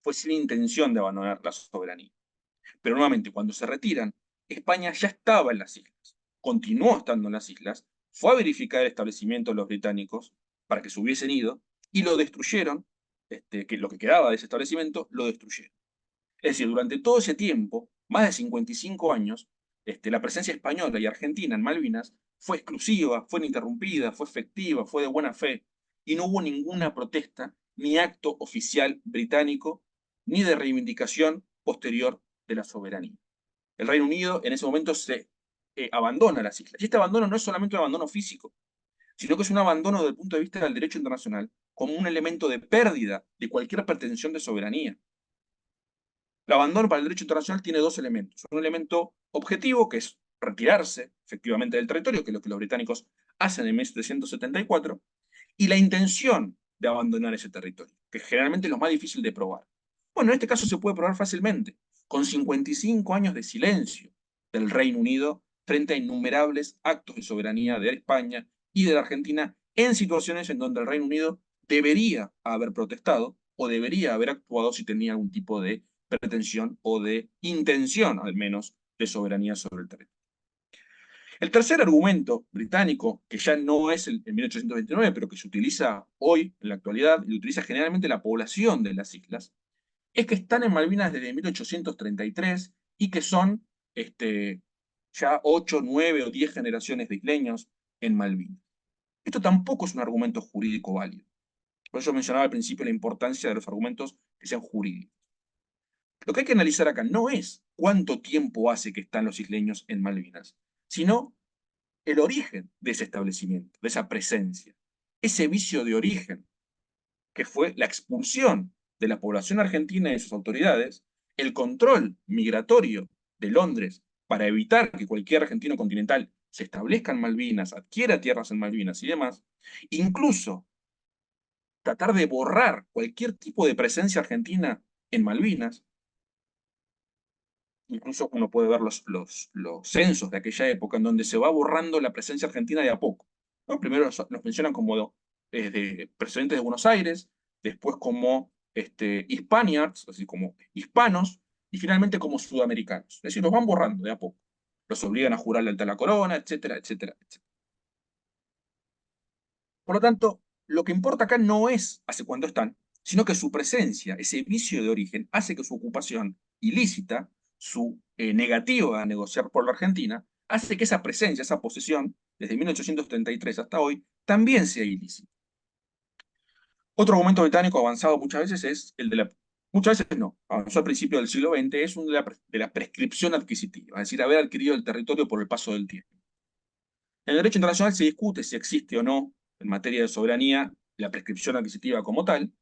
fue sin intención de abandonar la soberanía. Pero nuevamente, cuando se retiran, España ya estaba en las islas, continuó estando en las islas, fue a verificar el establecimiento de los británicos para que se hubiesen ido y lo destruyeron, que lo que quedaba de ese establecimiento, lo destruyeron. Es decir, durante todo ese tiempo, más de 55 años, la presencia española y argentina en Malvinas fue exclusiva, fue ininterrumpida, fue efectiva, fue de buena fe, y no hubo ninguna protesta ni acto oficial británico, ni de reivindicación posterior de la soberanía. El Reino Unido en ese momento se abandona las islas. Y este abandono no es solamente un abandono físico, sino que es un abandono desde el punto de vista del derecho internacional como un elemento de pérdida de cualquier pretensión de soberanía. El abandono para el derecho internacional tiene dos elementos. Un elemento objetivo, que es retirarse efectivamente del territorio, que es lo que los británicos hacen en 1774, y la intención de abandonar ese territorio, que generalmente es lo más difícil de probar. Bueno, en este caso se puede probar fácilmente, con 55 años de silencio del Reino Unido frente a innumerables actos de soberanía de España y de la Argentina en situaciones en donde el Reino Unido debería haber protestado o debería haber actuado si tenía algún tipo de pretensión o de intención, al menos, de soberanía sobre el territorio. El tercer argumento británico, que ya no es el 1829, pero que se utiliza hoy, en la actualidad, y lo utiliza generalmente la población de las islas, es que están en Malvinas desde 1833 y que son ya 8, 9 o 10 generaciones de isleños en Malvinas. Esto tampoco es un argumento jurídico válido. Por eso mencionaba al principio la importancia de los argumentos que sean jurídicos. Lo que hay que analizar acá no es cuánto tiempo hace que están los isleños en Malvinas, sino el origen de ese establecimiento, de esa presencia, ese vicio de origen, que fue la expulsión de la población argentina y de sus autoridades, el control migratorio de Londres para evitar que cualquier argentino continental se establezca en Malvinas, adquiera tierras en Malvinas y demás, incluso tratar de borrar cualquier tipo de presencia argentina en Malvinas. Incluso uno puede ver los censos de aquella época en donde se va borrando la presencia argentina de a poco, ¿no? Primero nos mencionan como presidentes de Buenos Aires, después como Hispaniards, así como hispanos, y finalmente como sudamericanos. Es decir, los van borrando de a poco. Los obligan a jurar lealtad a la corona, etcétera, etcétera, etcétera. Por lo tanto, lo que importa acá no es hace cuánto están, sino que su presencia, ese vicio de origen, hace que su ocupación ilícita, su negativa a negociar por la Argentina, hace que esa presencia, esa posesión, desde 1833 hasta hoy, también sea ilícita. Otro argumento británico avanzado muchas veces es el de la... Muchas veces no, avanzó al principio del siglo XX, es un de la prescripción adquisitiva, es decir, haber adquirido el territorio por el paso del tiempo. En el derecho internacional se discute si existe o no, en materia de soberanía, la prescripción adquisitiva como tal,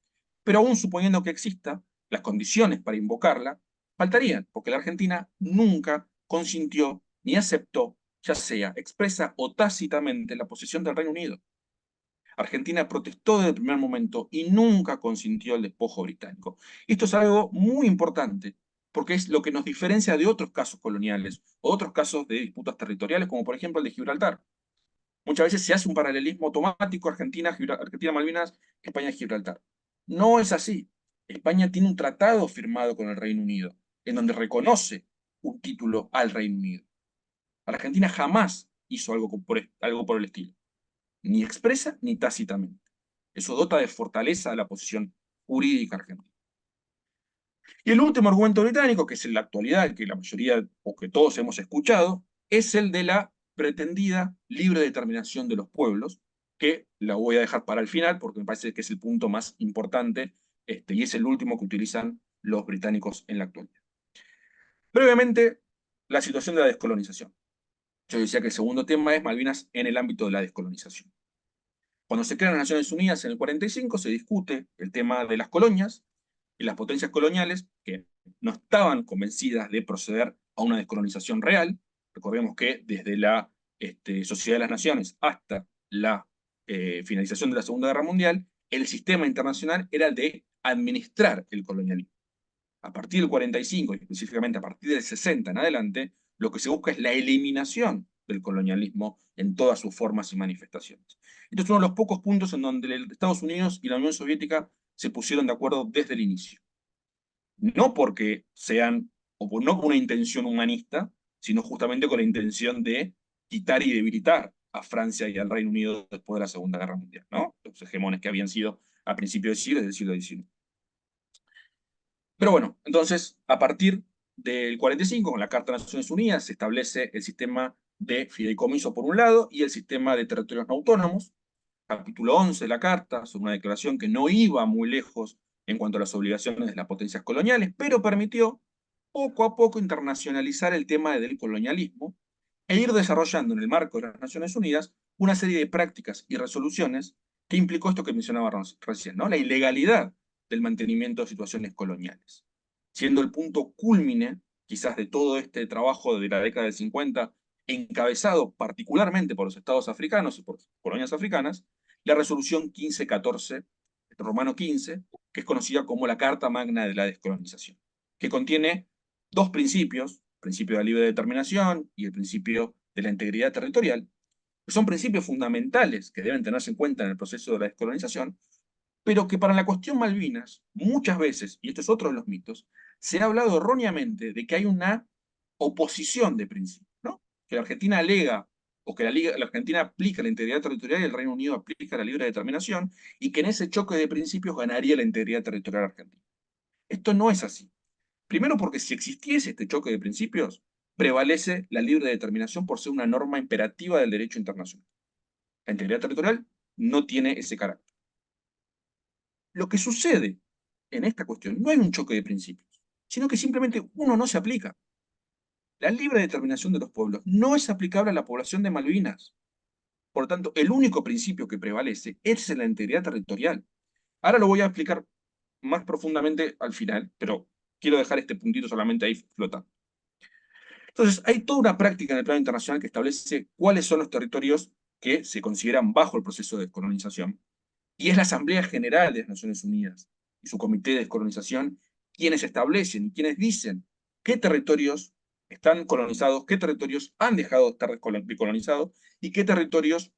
pero aún suponiendo que exista, las condiciones para invocarla faltarían, porque la Argentina nunca consintió ni aceptó, ya sea expresa o tácitamente, la posesión del Reino Unido. Argentina protestó desde el primer momento y nunca consintió el despojo británico. Esto es algo muy importante, porque es lo que nos diferencia de otros casos coloniales, o otros casos de disputas territoriales, como por ejemplo el de Gibraltar. Muchas veces se hace un paralelismo automático Argentina-Malvinas, España-Gibraltar. No es así. España tiene un tratado firmado con el Reino Unido, en donde reconoce un título al Reino Unido. Argentina jamás hizo algo por el estilo, ni expresa ni tácitamente. Eso dota de fortaleza a la posición jurídica argentina. Y el último argumento británico, que es en la actualidad, el que la mayoría o que todos hemos escuchado, es el de la pretendida libre determinación de los pueblos, que la voy a dejar para el final porque me parece que es el punto más importante y es el último que utilizan los británicos en la actualidad. Brevemente, la situación de la descolonización. Yo decía que el segundo tema es Malvinas en el ámbito de la descolonización. Cuando se crean las Naciones Unidas en el 45 se discute el tema de las colonias y las potencias coloniales que no estaban convencidas de proceder a una descolonización real. Recordemos que desde la Sociedad de las Naciones hasta la finalización de la Segunda Guerra Mundial, el sistema internacional era el de administrar el colonialismo. A partir del 45, y específicamente a partir del 60 en adelante, lo que se busca es la eliminación del colonialismo en todas sus formas y manifestaciones. Estos son los pocos puntos en donde Estados Unidos y la Unión Soviética se pusieron de acuerdo desde el inicio. No porque sean, o no con una intención humanista, sino justamente con la intención de quitar y debilitar a Francia y al Reino Unido después de la Segunda Guerra Mundial, ¿no? Los hegemones que habían sido a principios del siglo XIX. Pero bueno, entonces, a partir del 45, con la Carta de Naciones Unidas, se establece el sistema de fideicomiso por un lado y el sistema de territorios no autónomos. Capítulo 11 de la Carta, sobre una declaración que no iba muy lejos en cuanto a las obligaciones de las potencias coloniales, pero permitió poco a poco internacionalizar el tema del colonialismo e ir desarrollando en el marco de las Naciones Unidas una serie de prácticas y resoluciones que implicó esto que mencionaba recién, ¿no? La ilegalidad del mantenimiento de situaciones coloniales, siendo el punto cúlmine quizás de todo este trabajo de la década del 50, encabezado particularmente por los estados africanos y por colonias africanas, la resolución 1514, romano 15, que es conocida como la Carta Magna de la Descolonización, que contiene dos principios, el principio de la libre determinación y el principio de la integridad territorial, que son principios fundamentales que deben tenerse en cuenta en el proceso de la descolonización, pero que para la cuestión Malvinas, muchas veces, y esto es otro de los mitos, se ha hablado erróneamente de que hay una oposición de principios, ¿no? Que la Argentina alega, o que la Argentina aplica la integridad territorial y el Reino Unido aplica la libre determinación, y que en ese choque de principios ganaría la integridad territorial argentina. Esto no es así. Primero porque si existiese este choque de principios, prevalece la libre determinación por ser una norma imperativa del derecho internacional. La integridad territorial no tiene ese carácter. Lo que sucede en esta cuestión no hay un choque de principios, sino que simplemente uno no se aplica. La libre determinación de los pueblos no es aplicable a la población de Malvinas. Por lo tanto, el único principio que prevalece es la integridad territorial. Ahora lo voy a explicar más profundamente al final, pero quiero dejar este puntito solamente ahí flotando. Entonces, hay toda una práctica en el plano internacional que establece cuáles son los territorios que se consideran bajo el proceso de descolonización. Y es la Asamblea General de las Naciones Unidas y su Comité de Descolonización quienes establecen y quienes dicen qué territorios están colonizados, qué territorios han dejado de estar decolonizados y qué territorios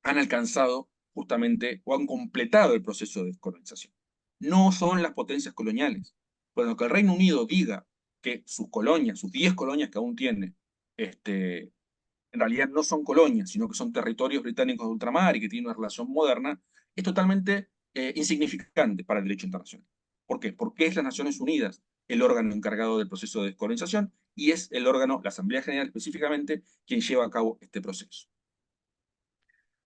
han alcanzado justamente o han completado el proceso de descolonización. No son las potencias coloniales. Cuando que el Reino Unido diga que sus colonias, sus 10 colonias que aún tiene, en realidad no son colonias, sino que son territorios británicos de ultramar y que tienen una relación moderna, es totalmente insignificante para el derecho internacional. ¿Por qué? Porque es las Naciones Unidas el órgano encargado del proceso de descolonización y es el órgano, la Asamblea General específicamente, quien lleva a cabo este proceso.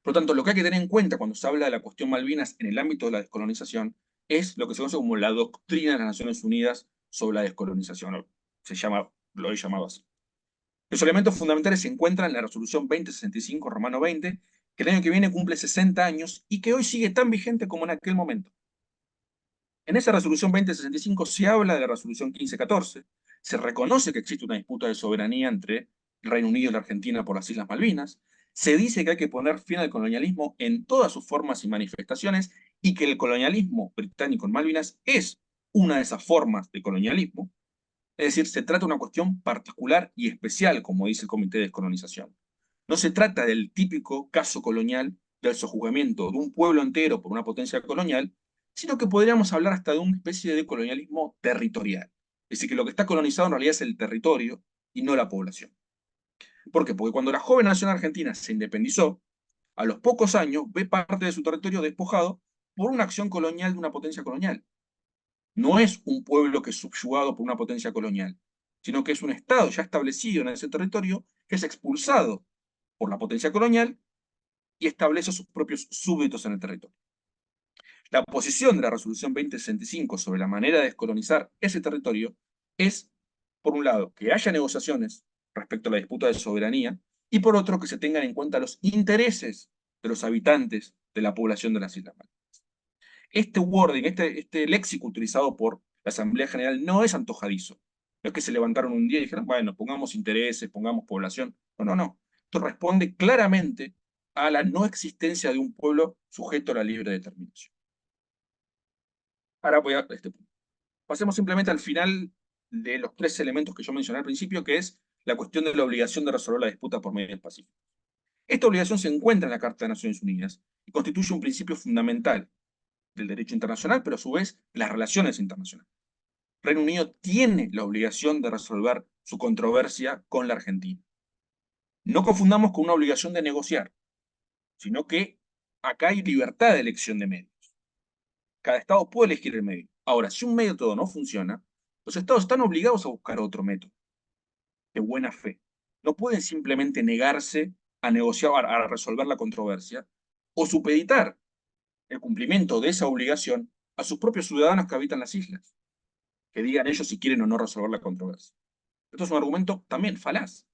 Por lo tanto, lo que hay que tener en cuenta cuando se habla de la cuestión Malvinas en el ámbito de la descolonización es lo que se conoce como la doctrina de las Naciones Unidas sobre la descolonización. Lo he llamado así. Los elementos fundamentales se encuentran en la resolución 2065, Romano 20, que el año que viene cumple 60 años y que hoy sigue tan vigente como en aquel momento. En esa resolución 2065 se habla de la resolución 1514, se reconoce que existe una disputa de soberanía entre el Reino Unido y la Argentina por las Islas Malvinas, se dice que hay que poner fin al colonialismo en todas sus formas y manifestaciones y que el colonialismo británico en Malvinas es una de esas formas de colonialismo. Es decir, se trata de una cuestión particular y especial, como dice el Comité de Descolonización. No se trata del típico caso colonial del sojuzgamiento de un pueblo entero por una potencia colonial, sino que podríamos hablar hasta de una especie de colonialismo territorial. Es decir, que lo que está colonizado en realidad es el territorio y no la población. ¿Por qué? Porque cuando la joven nación argentina se independizó, a los pocos años ve parte de su territorio despojado por una acción colonial de una potencia colonial. No es un pueblo que es subyugado por una potencia colonial, sino que es un Estado ya establecido en ese territorio que es expulsado por la potencia colonial y establece sus propios súbditos en el territorio. La posición de la resolución 2065 sobre la manera de descolonizar ese territorio es, por un lado, que haya negociaciones respecto a la disputa de soberanía y por otro, que se tengan en cuenta los intereses de los habitantes de la población de las Islas Malvinas. Este wording, este léxico utilizado por la Asamblea General no es antojadizo. No es que se levantaron un día y dijeron, bueno, pongamos intereses, pongamos población. No, no, no. Esto responde claramente a la no existencia de un pueblo sujeto a la libre determinación. Ahora voy a este punto. Pasemos simplemente al final de los 3 elementos que yo mencioné al principio, que es la cuestión de la obligación de resolver la disputa por medios pacíficos. Esta obligación se encuentra en la Carta de Naciones Unidas y constituye un principio fundamental del derecho internacional, pero a su vez las relaciones internacionales. Reino Unido tiene la obligación de resolver su controversia con la Argentina. No confundamos con una obligación de negociar, sino que acá hay libertad de elección de medios. Cada Estado puede elegir el medio. Ahora, si un método no funciona, los Estados están obligados a buscar otro método de buena fe. No pueden simplemente negarse a negociar, a resolver la controversia, o supeditar el cumplimiento de esa obligación a sus propios ciudadanos que habitan las islas, que digan ellos si quieren o no resolver la controversia. Esto es un argumento también falaz.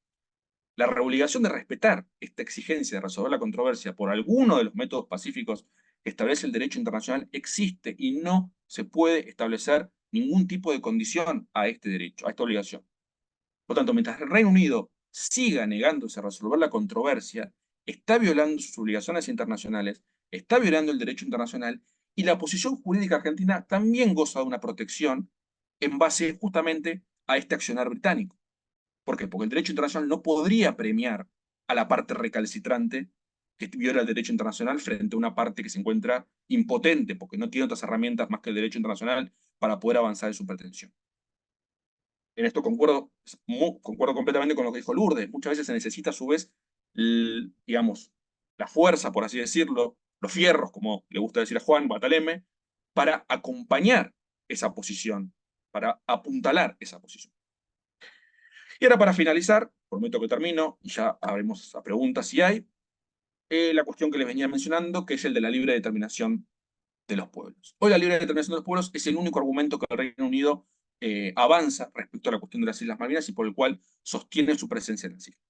La obligación de respetar esta exigencia de resolver la controversia por alguno de los métodos pacíficos que establece el derecho internacional existe y no se puede establecer ningún tipo de condición a este derecho, a esta obligación. Por lo tanto, mientras el Reino Unido siga negándose a resolver la controversia, está violando sus obligaciones internacionales, está violando el derecho internacional y la posición jurídica argentina también goza de una protección en base justamente a este accionar británico. ¿Por qué? Porque el derecho internacional no podría premiar a la parte recalcitrante que viola el derecho internacional frente a una parte que se encuentra impotente porque no tiene otras herramientas más que el derecho internacional para poder avanzar en su pretensión. En esto concuerdo completamente con lo que dijo Lourdes. Muchas veces se necesita a su vez, digamos, la fuerza, por así decirlo, los fierros, como le gusta decir a Juan Bataleme, para acompañar esa posición, para apuntalar esa posición. Y ahora para finalizar, prometo que termino y ya abrimos a preguntas si hay, la cuestión que les venía mencionando, que es el de la libre determinación de los pueblos. Hoy la libre determinación de los pueblos es el único argumento que el Reino Unido avanza respecto a la cuestión de las Islas Malvinas y por el cual sostiene su presencia en las islas.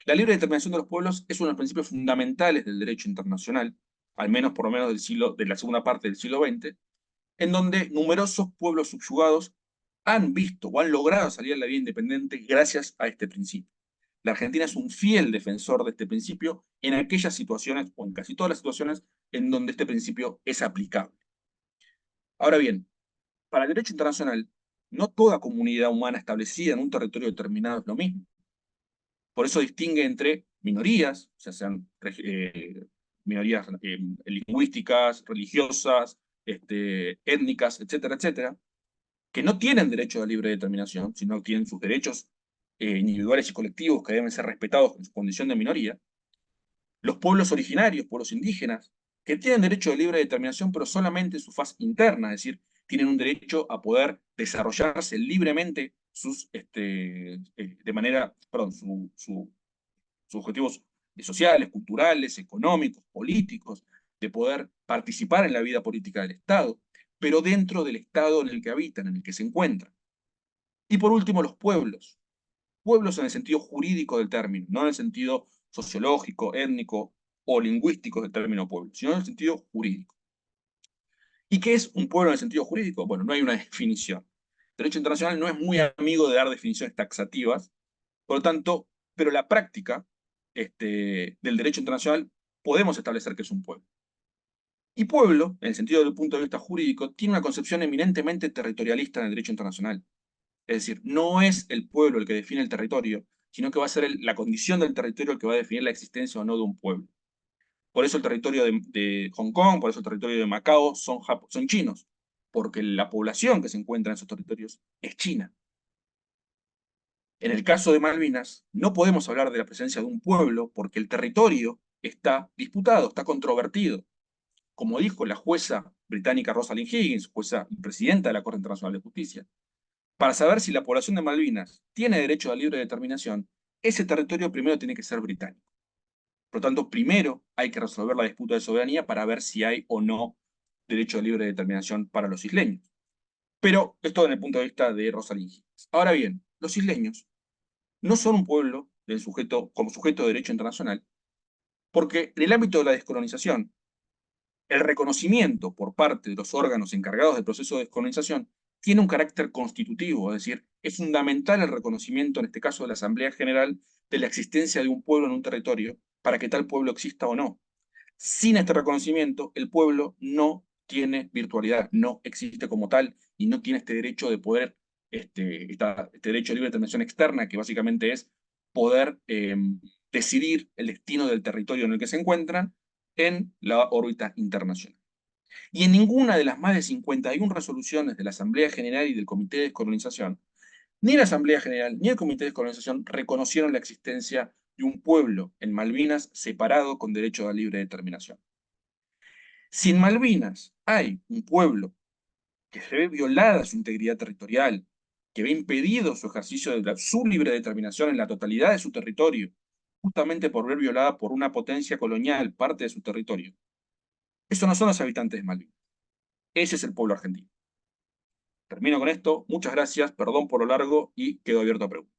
La libre determinación de los pueblos es uno de los principios fundamentales del derecho internacional, al menos por lo menos de la segunda parte del siglo XX, en donde numerosos pueblos subyugados han visto o han logrado salir a la vida independiente gracias a este principio. La Argentina es un fiel defensor de este principio en aquellas situaciones, o en casi todas las situaciones, en donde este principio es aplicable. Ahora bien, para el derecho internacional, no toda comunidad humana establecida en un territorio determinado es lo mismo. Por eso distingue entre minorías, o sea, sean minorías lingüísticas, religiosas, étnicas, etcétera, etcétera, que no tienen derecho a libre determinación, sino que tienen sus derechos individuales y colectivos que deben ser respetados en su condición de minoría. Los pueblos originarios, pueblos indígenas, que tienen derecho de libre determinación, pero solamente en su faz interna, es decir, tienen un derecho a poder desarrollarse libremente de manera, perdón, sus objetivos sociales, culturales, económicos, políticos, de poder participar en la vida política del Estado, pero dentro del Estado en el que habitan, en el que se encuentran. Y por último, los pueblos. Pueblos en el sentido jurídico del término, no en el sentido sociológico, étnico o lingüístico del término pueblo, sino en el sentido jurídico. ¿Y qué es un pueblo en el sentido jurídico? Bueno, no hay una definición. El derecho internacional no es muy amigo de dar definiciones taxativas, por lo tanto, pero la práctica del derecho internacional podemos establecer que es un pueblo. Y pueblo, en el sentido del punto de vista jurídico, tiene una concepción eminentemente territorialista en el derecho internacional. Es decir, no es el pueblo el que define el territorio, sino que va a ser la condición del territorio el que va a definir la existencia o no de un pueblo. Por eso el territorio de Hong Kong, por eso el territorio de Macao son chinos, porque la población que se encuentra en esos territorios es china. En el caso de Malvinas, no podemos hablar de la presencia de un pueblo porque el territorio está disputado, está controvertido. Como dijo la jueza británica Rosalind Higgins, jueza y presidenta de la Corte Internacional de Justicia, para saber si la población de Malvinas tiene derecho a libre determinación, ese territorio primero tiene que ser británico. Por lo tanto, primero hay que resolver la disputa de soberanía para ver si hay o no derecho a libre determinación para los isleños. Pero esto desde el punto de vista de Rosalind Higgins. Ahora bien, los isleños no son un pueblo como sujeto de derecho internacional, porque en el ámbito de la descolonización, el reconocimiento por parte de los órganos encargados del proceso de descolonización tiene un carácter constitutivo, es decir, es fundamental el reconocimiento, en este caso de la Asamblea General, de la existencia de un pueblo en un territorio para que tal pueblo exista o no. Sin este reconocimiento, el pueblo no tiene virtualidad, no existe como tal y no tiene este derecho de poder, este derecho a libre determinación externa, que básicamente es poder decidir el destino del territorio en el que se encuentran en la órbita internacional. Y en ninguna de las más de 51 resoluciones de la Asamblea General y del Comité de Descolonización, ni la Asamblea General ni el Comité de Descolonización reconocieron la existencia de un pueblo en Malvinas separado con derecho a libre determinación. Si en Malvinas hay un pueblo que se ve violada su integridad territorial, que ve impedido su ejercicio de su libre determinación en la totalidad de su territorio, justamente por ver violada por una potencia colonial parte de su territorio, esos no son los habitantes de Malvinas. Ese es el pueblo argentino. Termino con esto. Muchas gracias, perdón por lo largo y quedo abierto a preguntas.